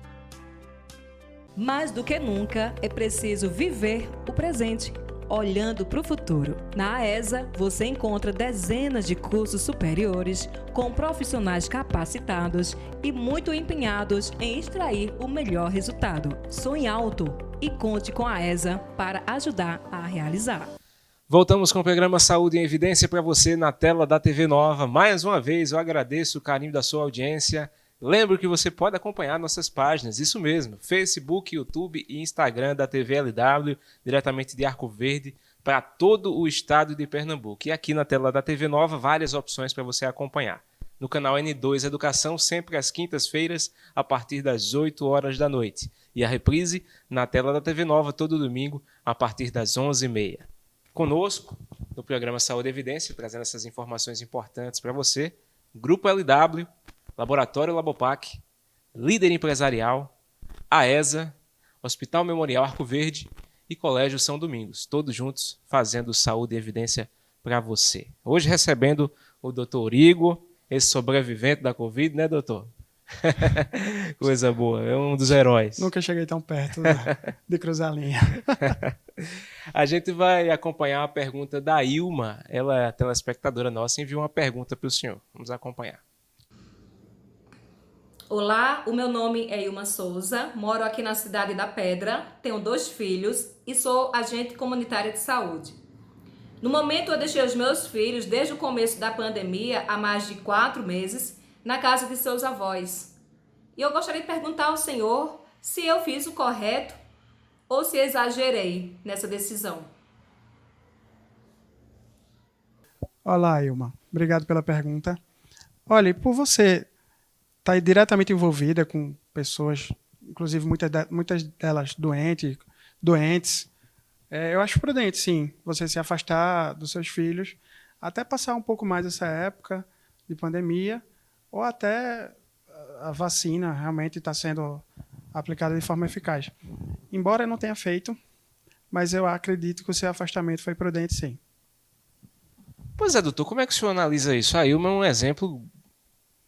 Mais do que nunca, é preciso viver o presente, olhando para o futuro. Na AESA, você encontra dezenas de cursos superiores com profissionais capacitados e muito empenhados em extrair o melhor resultado. Sonhe alto e conte com a AESA para ajudar a realizar. Voltamos com o programa Saúde em Evidência para você na tela da TV Nova. Mais uma vez, eu agradeço o carinho da sua audiência. Lembro que você pode acompanhar nossas páginas, isso mesmo, Facebook, YouTube e Instagram da TV LW, diretamente de Arco Verde, para todo o estado de Pernambuco. E aqui na tela da TV Nova, várias opções para você acompanhar. No canal N2 Educação, sempre às quintas-feiras, a partir das 8 horas da noite. E a reprise na tela da TV Nova, todo domingo, a partir das 11h30. Conosco, no programa Saúde e Evidência, trazendo essas informações importantes para você, Grupo LW, Laboratório Labopac, Líder Empresarial, AESA, Hospital Memorial Arco Verde e Colégio São Domingos, todos juntos fazendo saúde e evidência para você. Hoje recebendo o Dr. Igor, esse sobrevivente da Covid, né, doutor? Coisa boa, é um dos heróis. Nunca cheguei tão perto de cruzar a linha. A gente vai acompanhar a pergunta da Ilma, ela é telespectadora nossa, enviou uma pergunta para o senhor. Vamos acompanhar. Olá, o meu nome é Ilma Souza, moro aqui na cidade da Pedra, tenho 2 filhos e sou agente comunitária de saúde. No momento eu deixei os meus filhos desde o começo da pandemia, há mais de 4 meses, na casa de seus avós. E eu gostaria de perguntar ao senhor se eu fiz o correto ou se exagerei nessa decisão. Olá, Ilma. Obrigado pela pergunta. Olha, por você estar diretamente envolvida com pessoas, inclusive muitas delas doentes, eu acho prudente, sim, você se afastar dos seus filhos, até passar um pouco mais essa época de pandemia, ou até a vacina realmente está sendo aplicada de forma eficaz. Embora eu não tenha feito, mas eu acredito que o seu afastamento foi prudente, sim. Pois é, doutor, como é que o senhor analisa isso? A Ilma é um exemplo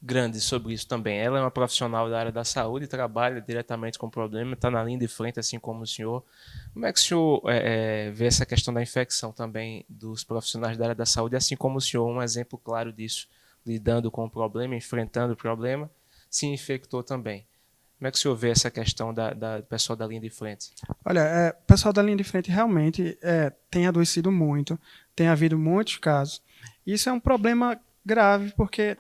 grande sobre isso também. Ela é uma profissional da área da saúde, trabalha diretamente com o problema, está na linha de frente, assim como o senhor. Como é que o senhor vê essa questão da infecção também dos profissionais da área da saúde, assim como o senhor, um exemplo claro disso, lidando com o problema, enfrentando o problema, se infectou também? Como é que o senhor vê essa questão da pessoal da linha de frente? Olha, o pessoal da linha de frente realmente tem adoecido muito, tem havido muitos casos. Isso é um problema grave, porque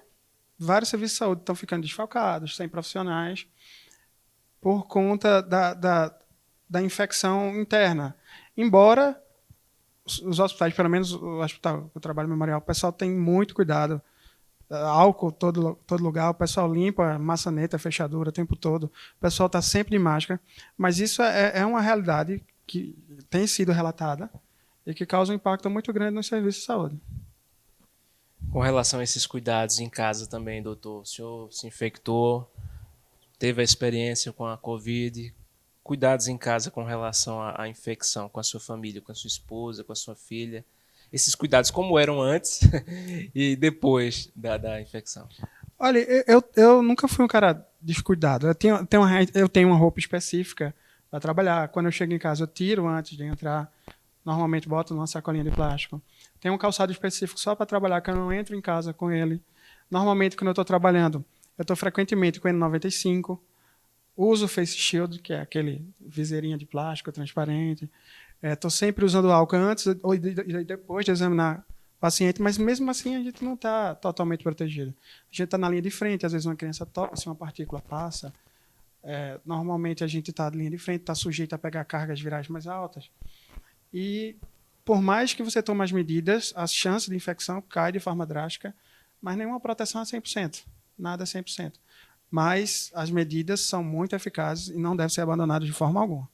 vários serviços de saúde estão ficando desfalcados, sem profissionais, por conta da infecção interna. Embora os hospitais, pelo menos o hospital que eu trabalho Memorial, o pessoal tem muito cuidado. Álcool todo lugar, o pessoal limpa maçaneta, fechadura o tempo todo, o pessoal está sempre de máscara, mas isso é uma realidade que tem sido relatada e que causa um impacto muito grande nos serviços de saúde. Com relação a esses cuidados em casa também, doutor, o senhor se infectou, teve a experiência com a Covid, cuidados em casa com relação à infecção, com a sua família, com a sua esposa, com a sua filha, esses cuidados como eram antes e depois da infecção? Olha, eu nunca fui um cara descuidado. Eu tenho uma roupa específica para trabalhar. Quando eu chego em casa, eu tiro antes de entrar. Normalmente boto numa sacolinha de plástico. Tenho um calçado específico só para trabalhar, que eu não entro em casa com ele. Normalmente, quando eu estou trabalhando, eu estou frequentemente com N95. Uso o face shield, que é aquele viseirinha de plástico transparente. Estou sempre usando álcool antes ou depois de examinar o paciente, mas mesmo assim a gente não está totalmente protegido. A gente está na linha de frente, às vezes uma criança tosse, uma partícula passa. Normalmente a gente está na linha de frente, está sujeito a pegar cargas virais mais altas. E por mais que você tome as medidas, a chance de infecção cai de forma drástica, mas nenhuma proteção é 100%, nada é 100%. Mas as medidas são muito eficazes e não devem ser abandonadas de forma alguma.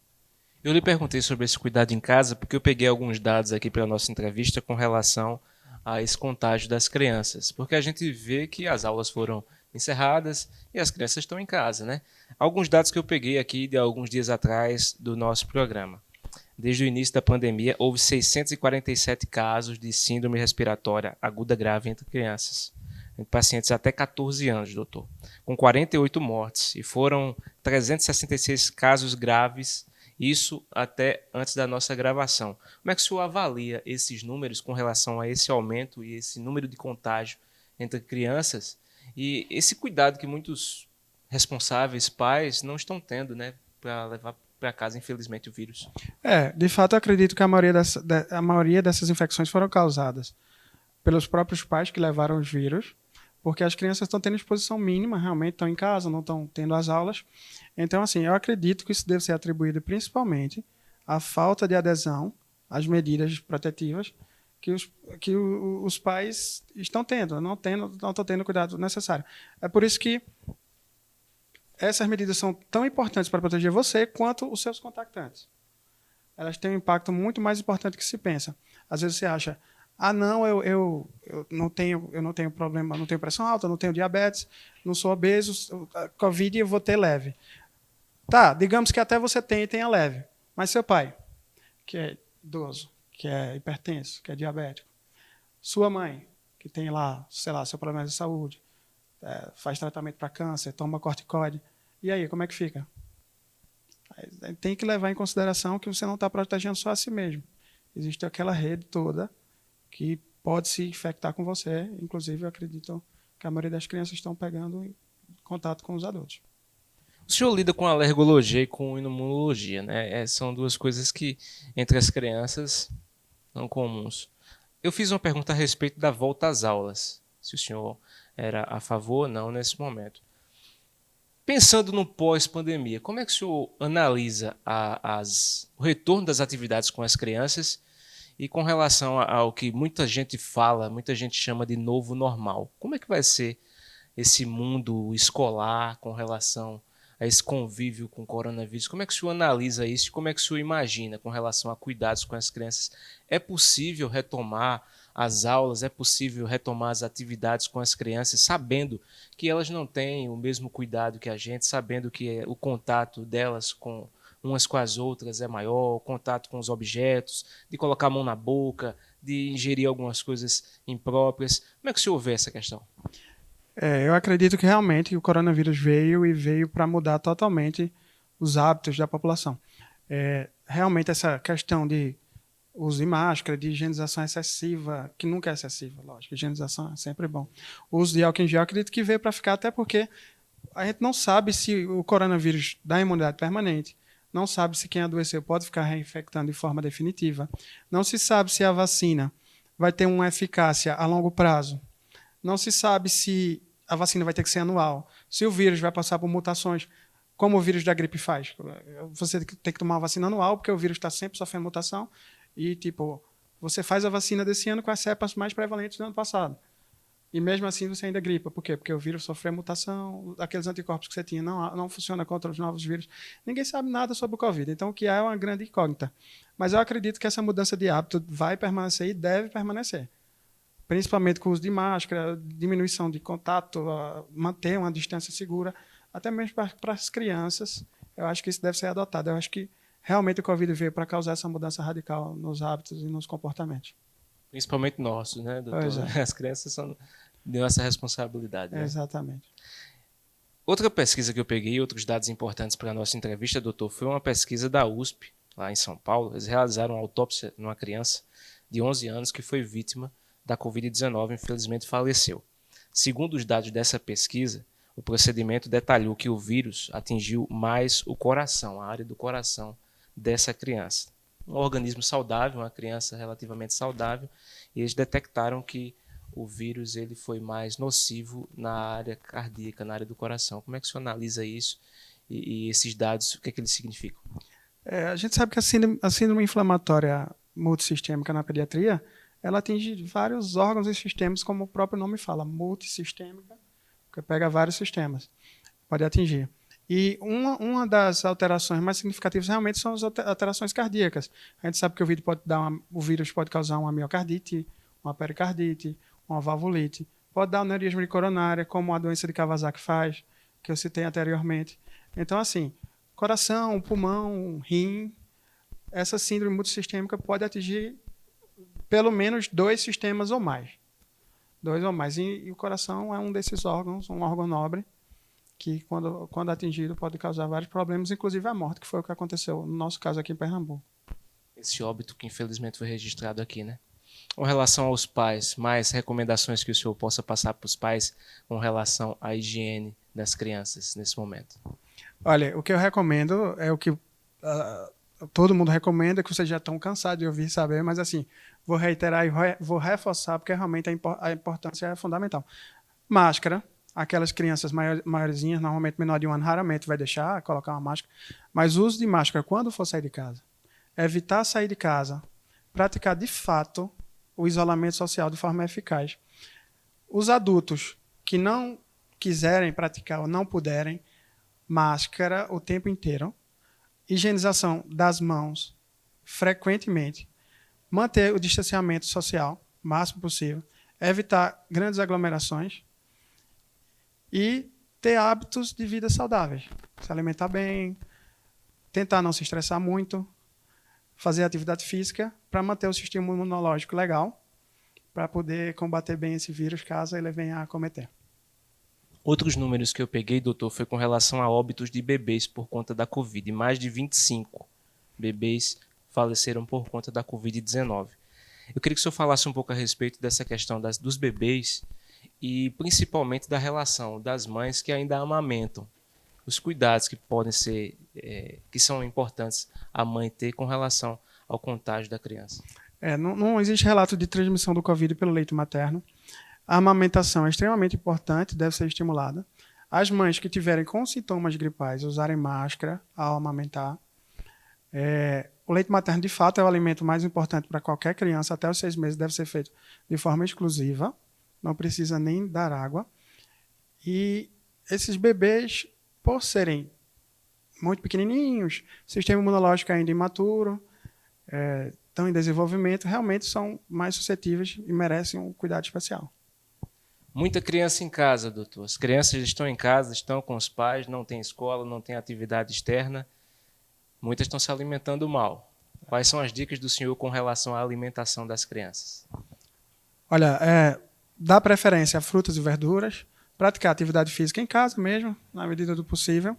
Eu lhe perguntei sobre esse cuidado em casa porque eu peguei alguns dados aqui para a nossa entrevista com relação a esse contágio das crianças, porque a gente vê que as aulas foram encerradas e as crianças estão em casa, né? Alguns dados que eu peguei aqui de alguns dias atrás do nosso programa. Desde o início da pandemia, houve 647 casos de síndrome respiratória aguda grave entre crianças, entre pacientes até 14 anos, doutor, com 48 mortes, e foram 366 casos graves, isso até antes da nossa gravação. Como é que o senhor avalia esses números com relação a esse aumento e esse número de contágio entre crianças e esse cuidado que muitos responsáveis, pais, não estão tendo, né, para levar para casa, infelizmente, o vírus? De fato, eu acredito que a maioria dessas infecções foram causadas pelos próprios pais que levaram os vírus, porque as crianças estão tendo exposição mínima, realmente estão em casa, não estão tendo as aulas. Então, assim, eu acredito que isso deve ser atribuído principalmente à falta de adesão às medidas protetivas que os pais estão tendo, não estão tendo o cuidado necessário. É por isso que essas medidas são tão importantes para proteger você quanto os seus contactantes. Elas têm um impacto muito mais importante do que se pensa. Às vezes você acha, não, eu não tenho problema, não tenho pressão alta, não tenho diabetes, não sou obeso, a Covid eu vou ter leve. Tá, digamos que até você tenha leve, mas seu pai, que é idoso, que é hipertenso, que é diabético, sua mãe, que tem lá, sei lá, seu problema de saúde, faz tratamento para câncer, toma corticoide. E aí, como é que fica? Tem que levar em consideração que você não está protegendo só a si mesmo. Existe aquela rede toda que pode se infectar com você. Inclusive, eu acredito que a maioria das crianças estão pegando contato com os adultos. O senhor lida com alergologia e com imunologia, né? São duas coisas que, entre as crianças, são comuns. Eu fiz uma pergunta a respeito da volta às aulas, se o senhor era a favor ou não nesse momento. Pensando no pós-pandemia, como é que o senhor analisa o retorno das atividades com as crianças e com relação ao que muita gente fala, muita gente chama de novo normal? Como é que vai ser esse mundo escolar com relação a esse convívio com o coronavírus? Como é que o senhor analisa isso? Como é que o senhor imagina com relação a cuidados com as crianças? É possível retomar as aulas, é possível retomar as atividades com as crianças, sabendo que elas não têm o mesmo cuidado que a gente, sabendo que o contato delas com umas com as outras é maior, o contato com os objetos, de colocar a mão na boca, de ingerir algumas coisas impróprias. Como é que o senhor vê essa questão? Eu acredito que realmente o coronavírus veio para mudar totalmente os hábitos da população. Realmente essa questão de uso de máscara, de higienização excessiva, que nunca é excessiva, lógico, higienização é sempre bom. O uso de álcool em gel, acredito que veio para ficar, até porque a gente não sabe se o coronavírus dá imunidade permanente, não sabe se quem adoeceu pode ficar reinfectando de forma definitiva, não se sabe se a vacina vai ter uma eficácia a longo prazo, não se sabe se a vacina vai ter que ser anual, se o vírus vai passar por mutações, como o vírus da gripe faz. Você tem que tomar uma vacina anual, porque o vírus está sempre sofrendo mutação, e, você faz a vacina desse ano com as cepas mais prevalentes do ano passado. E mesmo assim você ainda gripa. Por quê? Porque o vírus sofreu mutação, aqueles anticorpos que você tinha não funcionam contra os novos vírus. Ninguém sabe nada sobre o Covid. Então, o que é uma grande incógnita. Mas eu acredito que essa mudança de hábito vai permanecer e deve permanecer. Principalmente com o uso de máscara, diminuição de contato, manter uma distância segura, até mesmo para as crianças. Eu acho que isso deve ser adotado. Eu acho que realmente o Covid veio para causar essa mudança radical nos hábitos e nos comportamentos. Principalmente nossos, né, doutor? Pois é. As crianças são de nossa responsabilidade. Né? Exatamente. Outra pesquisa que eu peguei, outros dados importantes para a nossa entrevista, doutor, foi uma pesquisa da USP, lá em São Paulo. Eles realizaram uma autópsia numa criança de 11 anos que foi vítima da Covid-19 e infelizmente faleceu. Segundo os dados dessa pesquisa, o procedimento detalhou que o vírus atingiu mais o coração, a área do coração dessa criança. Um organismo saudável, uma criança relativamente saudável, e eles detectaram que o vírus ele foi mais nocivo na área cardíaca, na área do coração. Como é que o senhor analisa isso e esses dados, o que é que eles significam? A gente sabe que a síndrome inflamatória multissistêmica na pediatria, ela atinge vários órgãos e sistemas, como o próprio nome fala, multissistêmica, que pega vários sistemas, pode atingir. E uma das alterações mais significativas realmente são as alterações cardíacas. A gente sabe que o vírus pode causar uma miocardite, uma pericardite, uma valvulite. Pode dar aneurisma de coronária, como a doença de Kawasaki faz, que eu citei anteriormente. Então, assim, coração, pulmão, rim, essa síndrome multissistêmica pode atingir pelo menos 2 sistemas ou mais. 2 ou mais. E o coração é um desses órgãos, um órgão nobre, que quando atingido pode causar vários problemas, inclusive a morte, que foi o que aconteceu no nosso caso aqui em Pernambuco. Esse óbito que infelizmente foi registrado aqui, né? Com relação aos pais, mais recomendações que o senhor possa passar para os pais com relação à higiene das crianças nesse momento? Olha, o que eu recomendo é o que todo mundo recomenda, que vocês já estão cansados de ouvir saber, mas assim, vou reiterar e vou reforçar, porque realmente a importância é fundamental. Máscara, aquelas crianças maiorzinhas, normalmente menor de 1 ano, raramente vai deixar colocar uma máscara, mas o uso de máscara quando for sair de casa, evitar sair de casa, praticar de fato o isolamento social de forma eficaz. Os adultos que não quiserem praticar ou não puderem, máscara o tempo inteiro, higienização das mãos frequentemente, manter o distanciamento social o máximo possível, evitar grandes aglomerações e ter hábitos de vida saudáveis. Se alimentar bem, tentar não se estressar muito, fazer atividade física para manter o sistema imunológico legal, para poder combater bem esse vírus caso ele venha a acometer. Outros números que eu peguei, doutor, foi com relação a óbitos de bebês por conta da Covid. Mais de 25 bebês faleceram por conta da Covid-19. Eu queria que o senhor falasse um pouco a respeito dessa questão dos bebês e principalmente da relação das mães que ainda amamentam. Os cuidados que podem ser, que são importantes a mãe ter com relação ao contágio da criança. Não existe relato de transmissão do Covid pelo leite materno. A amamentação é extremamente importante, deve ser estimulada. As mães que tiverem com sintomas gripais usarem máscara ao amamentar. O leite materno, de fato, é o alimento mais importante para qualquer criança. Até os 6 meses deve ser feito de forma exclusiva. Não precisa nem dar água. E esses bebês, por serem muito pequenininhos, sistema imunológico ainda imaturo, estão em desenvolvimento, realmente são mais suscetíveis e merecem um cuidado especial. Muita criança em casa, doutor. As crianças estão em casa, estão com os pais, não tem escola, não tem atividade externa. Muitas estão se alimentando mal. Quais são as dicas do senhor com relação à alimentação das crianças? Olha, dá preferência a frutas e verduras, praticar atividade física em casa mesmo, na medida do possível.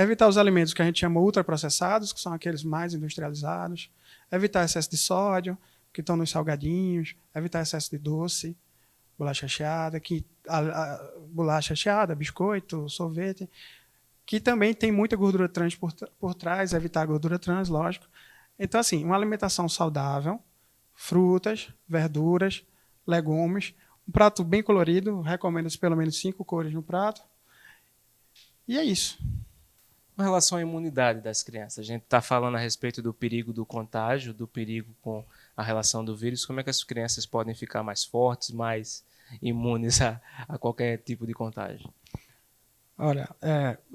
Evitar os alimentos que a gente chama ultraprocessados, que são aqueles mais industrializados. Evitar excesso de sódio, que estão nos salgadinhos. Evitar excesso de doce, bolacha recheada, biscoito, sorvete, que também tem muita gordura trans por trás, evitar a gordura trans, lógico. Então, assim, uma alimentação saudável, frutas, verduras, legumes, um prato bem colorido, recomendo pelo menos 5 cores no prato. E é isso. Com relação à imunidade das crianças, a gente está falando a respeito do perigo do contágio, do perigo com a relação do vírus. Como é que as crianças podem ficar mais fortes, mais imunes a qualquer tipo de contágio? Olha,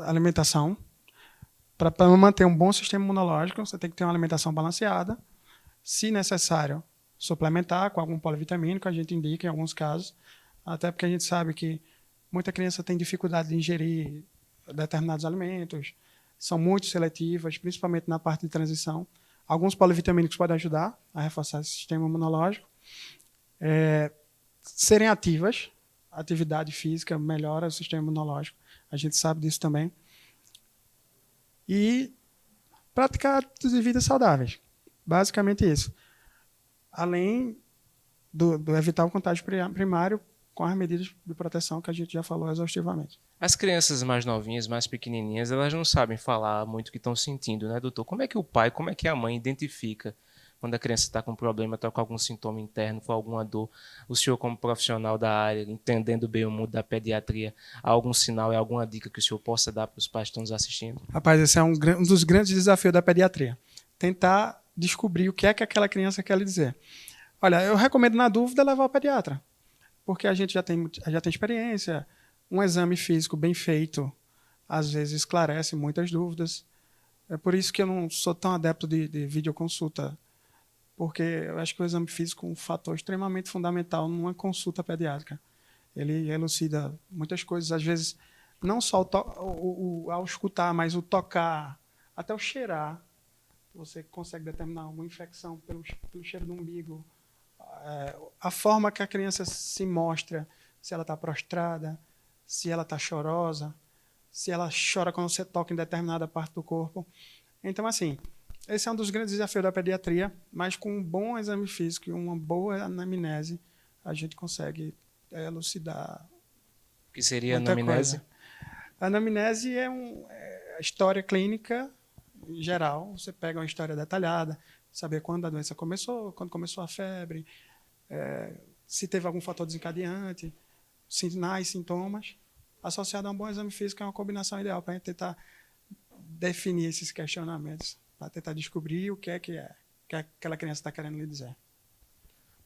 alimentação. Para manter um bom sistema imunológico, você tem que ter uma alimentação balanceada. Se necessário, suplementar com algum polivitamínico, a gente indica em alguns casos, até porque a gente sabe que muita criança tem dificuldade de ingerir determinados alimentos, são muito seletivas, principalmente na parte de transição. Alguns polivitamínicos podem ajudar a reforçar esse sistema imunológico. Serem ativas, atividade física melhora o sistema imunológico, a gente sabe disso também. E praticar hábitos de vida saudáveis, basicamente isso. Além do evitar o contágio primário com as medidas de proteção que a gente já falou exaustivamente. As crianças mais novinhas, mais pequenininhas, elas não sabem falar muito o que estão sentindo, né, doutor? Como é que o pai, como é que a mãe identifica quando a criança está com problema, está com algum sintoma interno, com alguma dor? O senhor, como profissional da área, entendendo bem o mundo da pediatria, há algum sinal e alguma dica que o senhor possa dar para os pais que estão nos assistindo? Rapaz, esse é um dos grandes desafios da pediatria. Tentar descobrir o que é que aquela criança quer lhe dizer. Olha, eu recomendo, na dúvida, levar ao pediatra, porque a gente já tem experiência. Um exame físico bem feito às vezes esclarece muitas dúvidas. É por isso que eu não sou tão adepto de videoconsulta, porque eu acho que o exame físico é um fator extremamente fundamental numa consulta pediátrica. Ele elucida muitas coisas, às vezes, não só ao escutar, mas o tocar, até o cheirar. Você consegue determinar uma infecção pelo cheiro do umbigo, a forma que a criança se mostra, se ela está prostrada, se ela está chorosa, se ela chora quando você toca em determinada parte do corpo. Então, assim, esse é um dos grandes desafios da pediatria, mas com um bom exame físico e uma boa anamnese, a gente consegue elucidar. O que seria a anamnese? A anamnese é a história clínica geral. Você pega uma história detalhada, saber quando a doença começou, quando começou a febre, se teve algum fator desencadeante, sinais, sintomas, associado a um bom exame físico é uma combinação ideal para a gente tentar definir esses questionamentos, para tentar descobrir o que aquela criança está querendo lhe dizer.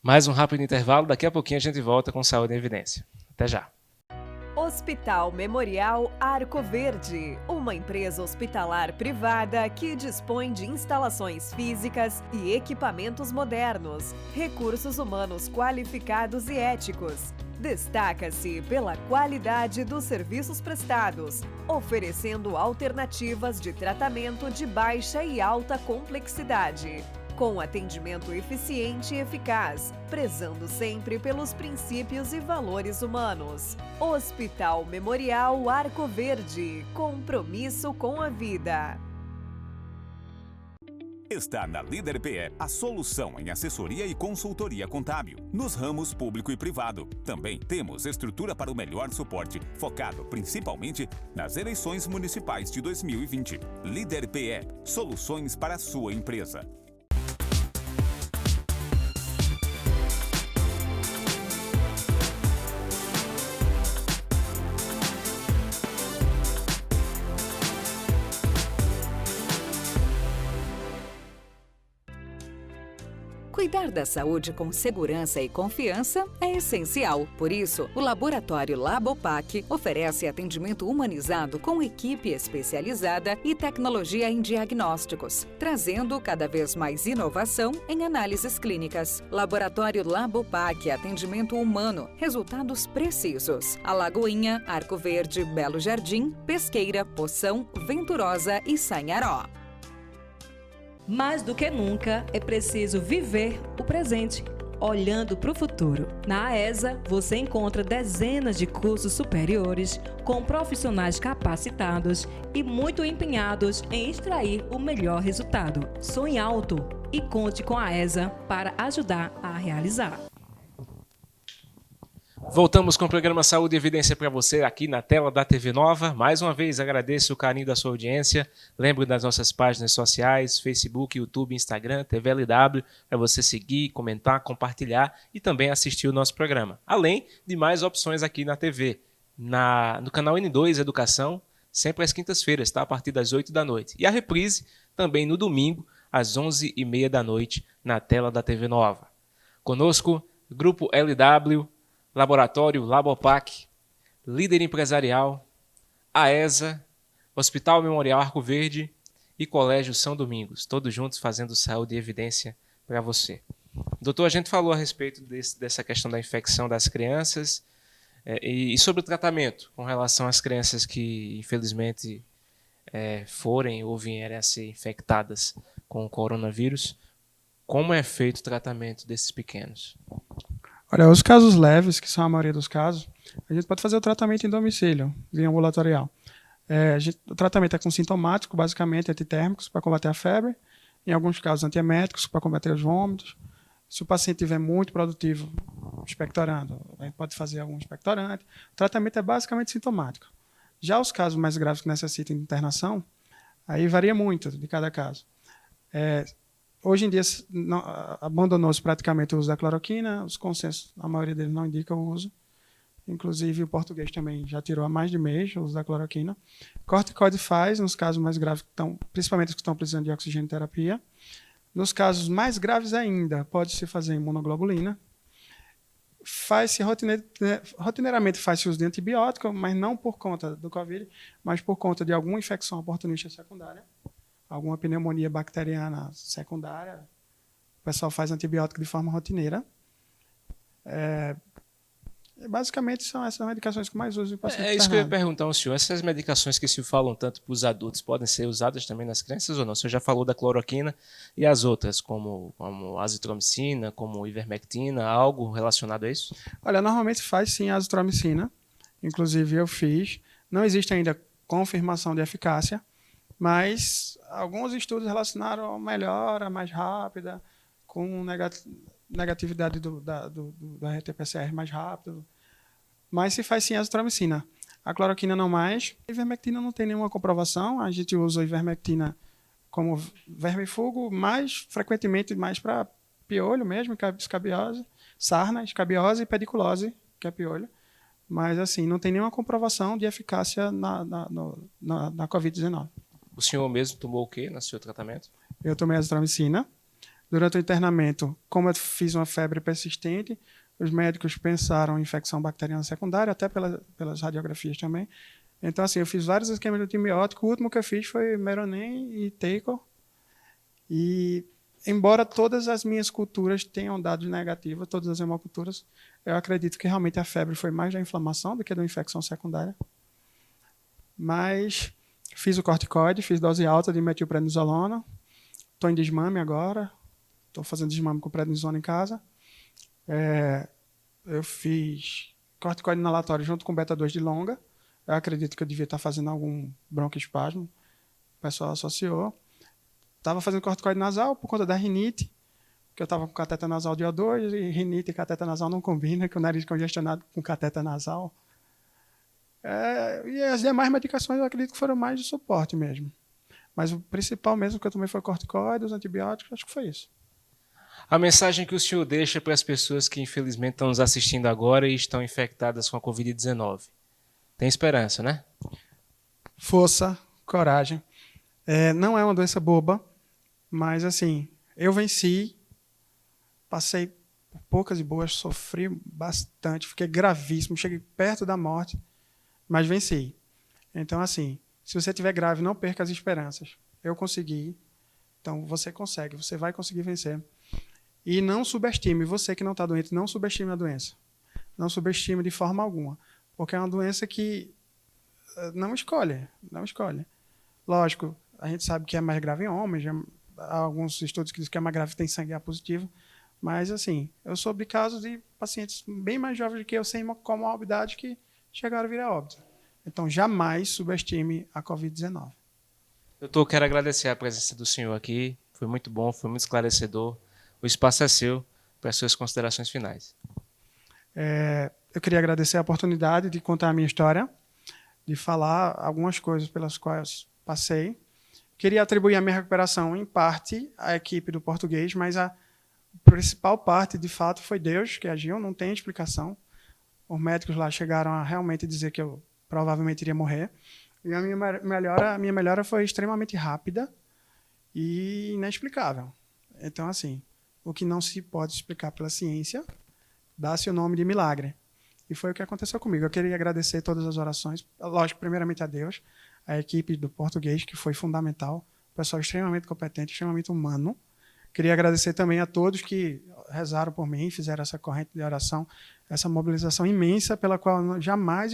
Mais um rápido intervalo, daqui a pouquinho a gente volta com Saúde em Evidência. Até já. Hospital Memorial Arco Verde, uma empresa hospitalar privada que dispõe de instalações físicas e equipamentos modernos, recursos humanos qualificados e éticos. Destaca-se pela qualidade dos serviços prestados, oferecendo alternativas de tratamento de baixa e alta complexidade, com atendimento eficiente e eficaz, prezando sempre pelos princípios e valores humanos. Hospital Memorial Arco Verde, compromisso com a vida. Está na Líder PE a solução em assessoria e consultoria contábil, nos ramos público e privado. Também temos estrutura para o melhor suporte, focado principalmente nas eleições municipais de 2020. Líder PE, soluções para a sua empresa. Cuidar da saúde com segurança e confiança é essencial. Por isso, o Laboratório Labopac oferece atendimento humanizado com equipe especializada e tecnologia em diagnósticos, trazendo cada vez mais inovação em análises clínicas. Laboratório Labopac, atendimento humano, resultados precisos. Alagoinha, Arco Verde, Belo Jardim, Pesqueira, Poção, Venturosa e Sanharó. Mais do que nunca, é preciso viver o presente, olhando para o futuro. Na AESA, você encontra dezenas de cursos superiores com profissionais capacitados e muito empenhados em extrair o melhor resultado. Sonhe alto e conte com a AESA para ajudar a realizar. Voltamos com o programa Saúde e Evidência para você aqui na tela da TV Nova. Mais uma vez agradeço o carinho da sua audiência. Lembre das nossas páginas sociais, Facebook, YouTube, Instagram, TV LW, para você seguir, comentar, compartilhar e também assistir o nosso programa. Além de mais opções aqui na TV. No canal N2 Educação, sempre às quintas-feiras, tá? A partir das 8 da noite. E a reprise também no domingo, às 11h30 da noite, na tela da TV Nova. Conosco, Grupo LW, Laboratório Labopac, Líder Empresarial, AESA, Hospital Memorial Arco Verde e Colégio São Domingos, todos juntos fazendo saúde e evidência para você. Doutor, a gente falou a respeito dessa questão da infecção das crianças e sobre o tratamento com relação às crianças que, infelizmente, forem ou vierem a ser infectadas com o coronavírus. Como é feito o tratamento desses pequenos? Olha, os casos leves, que são a maioria dos casos, a gente pode fazer o tratamento em domicílio, via ambulatorial. O tratamento é com sintomático, basicamente antitérmicos para combater a febre, em alguns casos antieméticos para combater os vômitos. Se o paciente estiver muito produtivo, expectorando, a gente pode fazer algum expectorante. O tratamento é basicamente sintomático. Já os casos mais graves que necessitam de internação, aí varia muito de cada caso. Hoje em dia, abandonou-se praticamente o uso da cloroquina, os consensos, a maioria deles não indicam o uso. Inclusive, o português também já tirou há mais de mês o uso da cloroquina. Corticoide faz, nos casos mais graves, principalmente os que estão precisando de oxigenoterapia. Nos casos mais graves ainda, pode-se fazer imunoglobulina. rotineiramente faz-se uso de antibiótico, mas não por conta do Covid, mas por conta de alguma infecção oportunista secundária, alguma pneumonia bacteriana secundária. O pessoal faz antibiótico de forma rotineira. Basicamente, são essas medicações que mais usam em pacientes É isso que eu ia internados. perguntar ao senhor. Essas medicações que se falam tanto para os adultos podem ser usadas também nas crianças ou não? O senhor já falou da cloroquina e as outras, como azitromicina, como ivermectina, algo relacionado a isso? Olha, normalmente faz sim a azitromicina. Inclusive eu fiz. Não existe ainda confirmação de eficácia, mas alguns estudos relacionaram a melhora mais rápida, com negatividade do RT-PCR mais rápido. Mas se faz sim a azitromicina. A cloroquina não mais. A ivermectina não tem nenhuma comprovação. A gente usa a ivermectina como vermífugo, mais frequentemente mais para piolho mesmo, que é escabiose, sarna, escabiose e pediculose, que é piolho. Mas assim, não tem nenhuma comprovação de eficácia na Covid-19. O senhor mesmo tomou o quê no seu tratamento? Eu tomei azitromicina. Durante o internamento, como eu fiz uma febre persistente, os médicos pensaram em infecção bacteriana secundária, até pelas radiografias também. Então, assim, eu fiz vários esquemas de antibiótico. O último que eu fiz foi Meronem e Teico. E, embora todas as minhas culturas tenham dados negativos, todas as hemoculturas, eu acredito que realmente a febre foi mais da inflamação do que da infecção secundária. Mas fiz o corticoide, fiz dose alta de metilprednisolona. Estou em desmame agora. Estou fazendo desmame com prednisona em casa. Eu fiz corticoide inalatório junto com beta-2 de longa. Eu acredito que eu devia estar fazendo algum broncoespasmo. O pessoal associou. Estava fazendo corticoide nasal por conta da rinite, que eu estava com cateter nasal de O2, e rinite e cateter nasal não combina, que o nariz congestionado com cateter nasal. E as demais medicações eu acredito que foram mais de suporte mesmo. Mas o principal mesmo que eu tomei foi corticoide, os antibióticos, acho que foi isso. A mensagem que o senhor deixa para as pessoas que infelizmente estão nos assistindo agora e estão infectadas com a Covid-19. Tem esperança, né? Força, coragem. Não é uma doença boba, mas assim, eu venci, passei por poucas e boas, sofri bastante, fiquei gravíssimo, cheguei perto da morte, mas venci. Então, assim, se você estiver grave, não perca as esperanças. Eu consegui, então você consegue, você vai conseguir vencer. E não subestime, você que não está doente, não subestime a doença. Não subestime de forma alguma, porque é uma doença que não escolhe. Lógico, a gente sabe que é mais grave em homens, há alguns estudos que dizem que é mais grave tem sangue A positivo, mas assim, eu soube de casos de pacientes bem mais jovens do que eu, sem comorbidade, que chegaram a vir a óbito. Então, jamais subestime a Covid-19. Doutor, quero agradecer a presença do senhor aqui, foi muito bom, foi muito esclarecedor. O espaço é seu para as suas considerações finais. Eu queria agradecer a oportunidade de contar a minha história, de falar algumas coisas pelas quais passei. Queria atribuir a minha recuperação, em parte, à equipe do português, mas a principal parte, de fato, foi Deus que agiu, não tem explicação. Os médicos lá chegaram a realmente dizer que eu provavelmente iria morrer. E a minha melhora foi extremamente rápida e inexplicável. Então, assim, o que não se pode explicar pela ciência, dá-se o nome de milagre. E foi o que aconteceu comigo. Eu queria agradecer todas as orações, lógico, primeiramente a Deus, a equipe do português, que foi fundamental, o pessoal extremamente competente, extremamente humano. Queria agradecer também a todos que rezaram por mim, fizeram essa corrente de oração, essa mobilização imensa pela qual eu jamais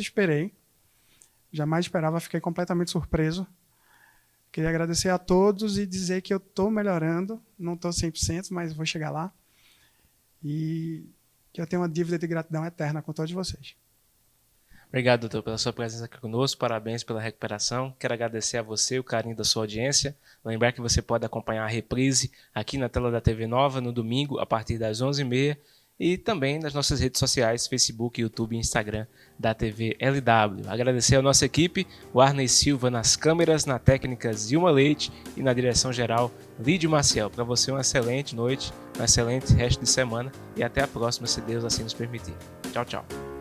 esperava, fiquei completamente surpreso. Queria agradecer a todos e dizer que eu estou melhorando, não estou 100%, mas vou chegar lá. E que eu tenho uma dívida de gratidão eterna com todos vocês. Obrigado, doutor, pela sua presença aqui conosco. Parabéns pela recuperação. Quero agradecer a você o carinho da sua audiência. Lembrar que você pode acompanhar a reprise aqui na tela da TV Nova no domingo, a partir das 11h30. E também nas nossas redes sociais, Facebook, YouTube e Instagram da TV LW. Agradecer a nossa equipe, o Arney Silva nas câmeras, na técnica Zilma Leite e na direção geral, Lídio Maciel. Para você uma excelente noite, um excelente resto de semana e até a próxima, se Deus assim nos permitir. Tchau, tchau.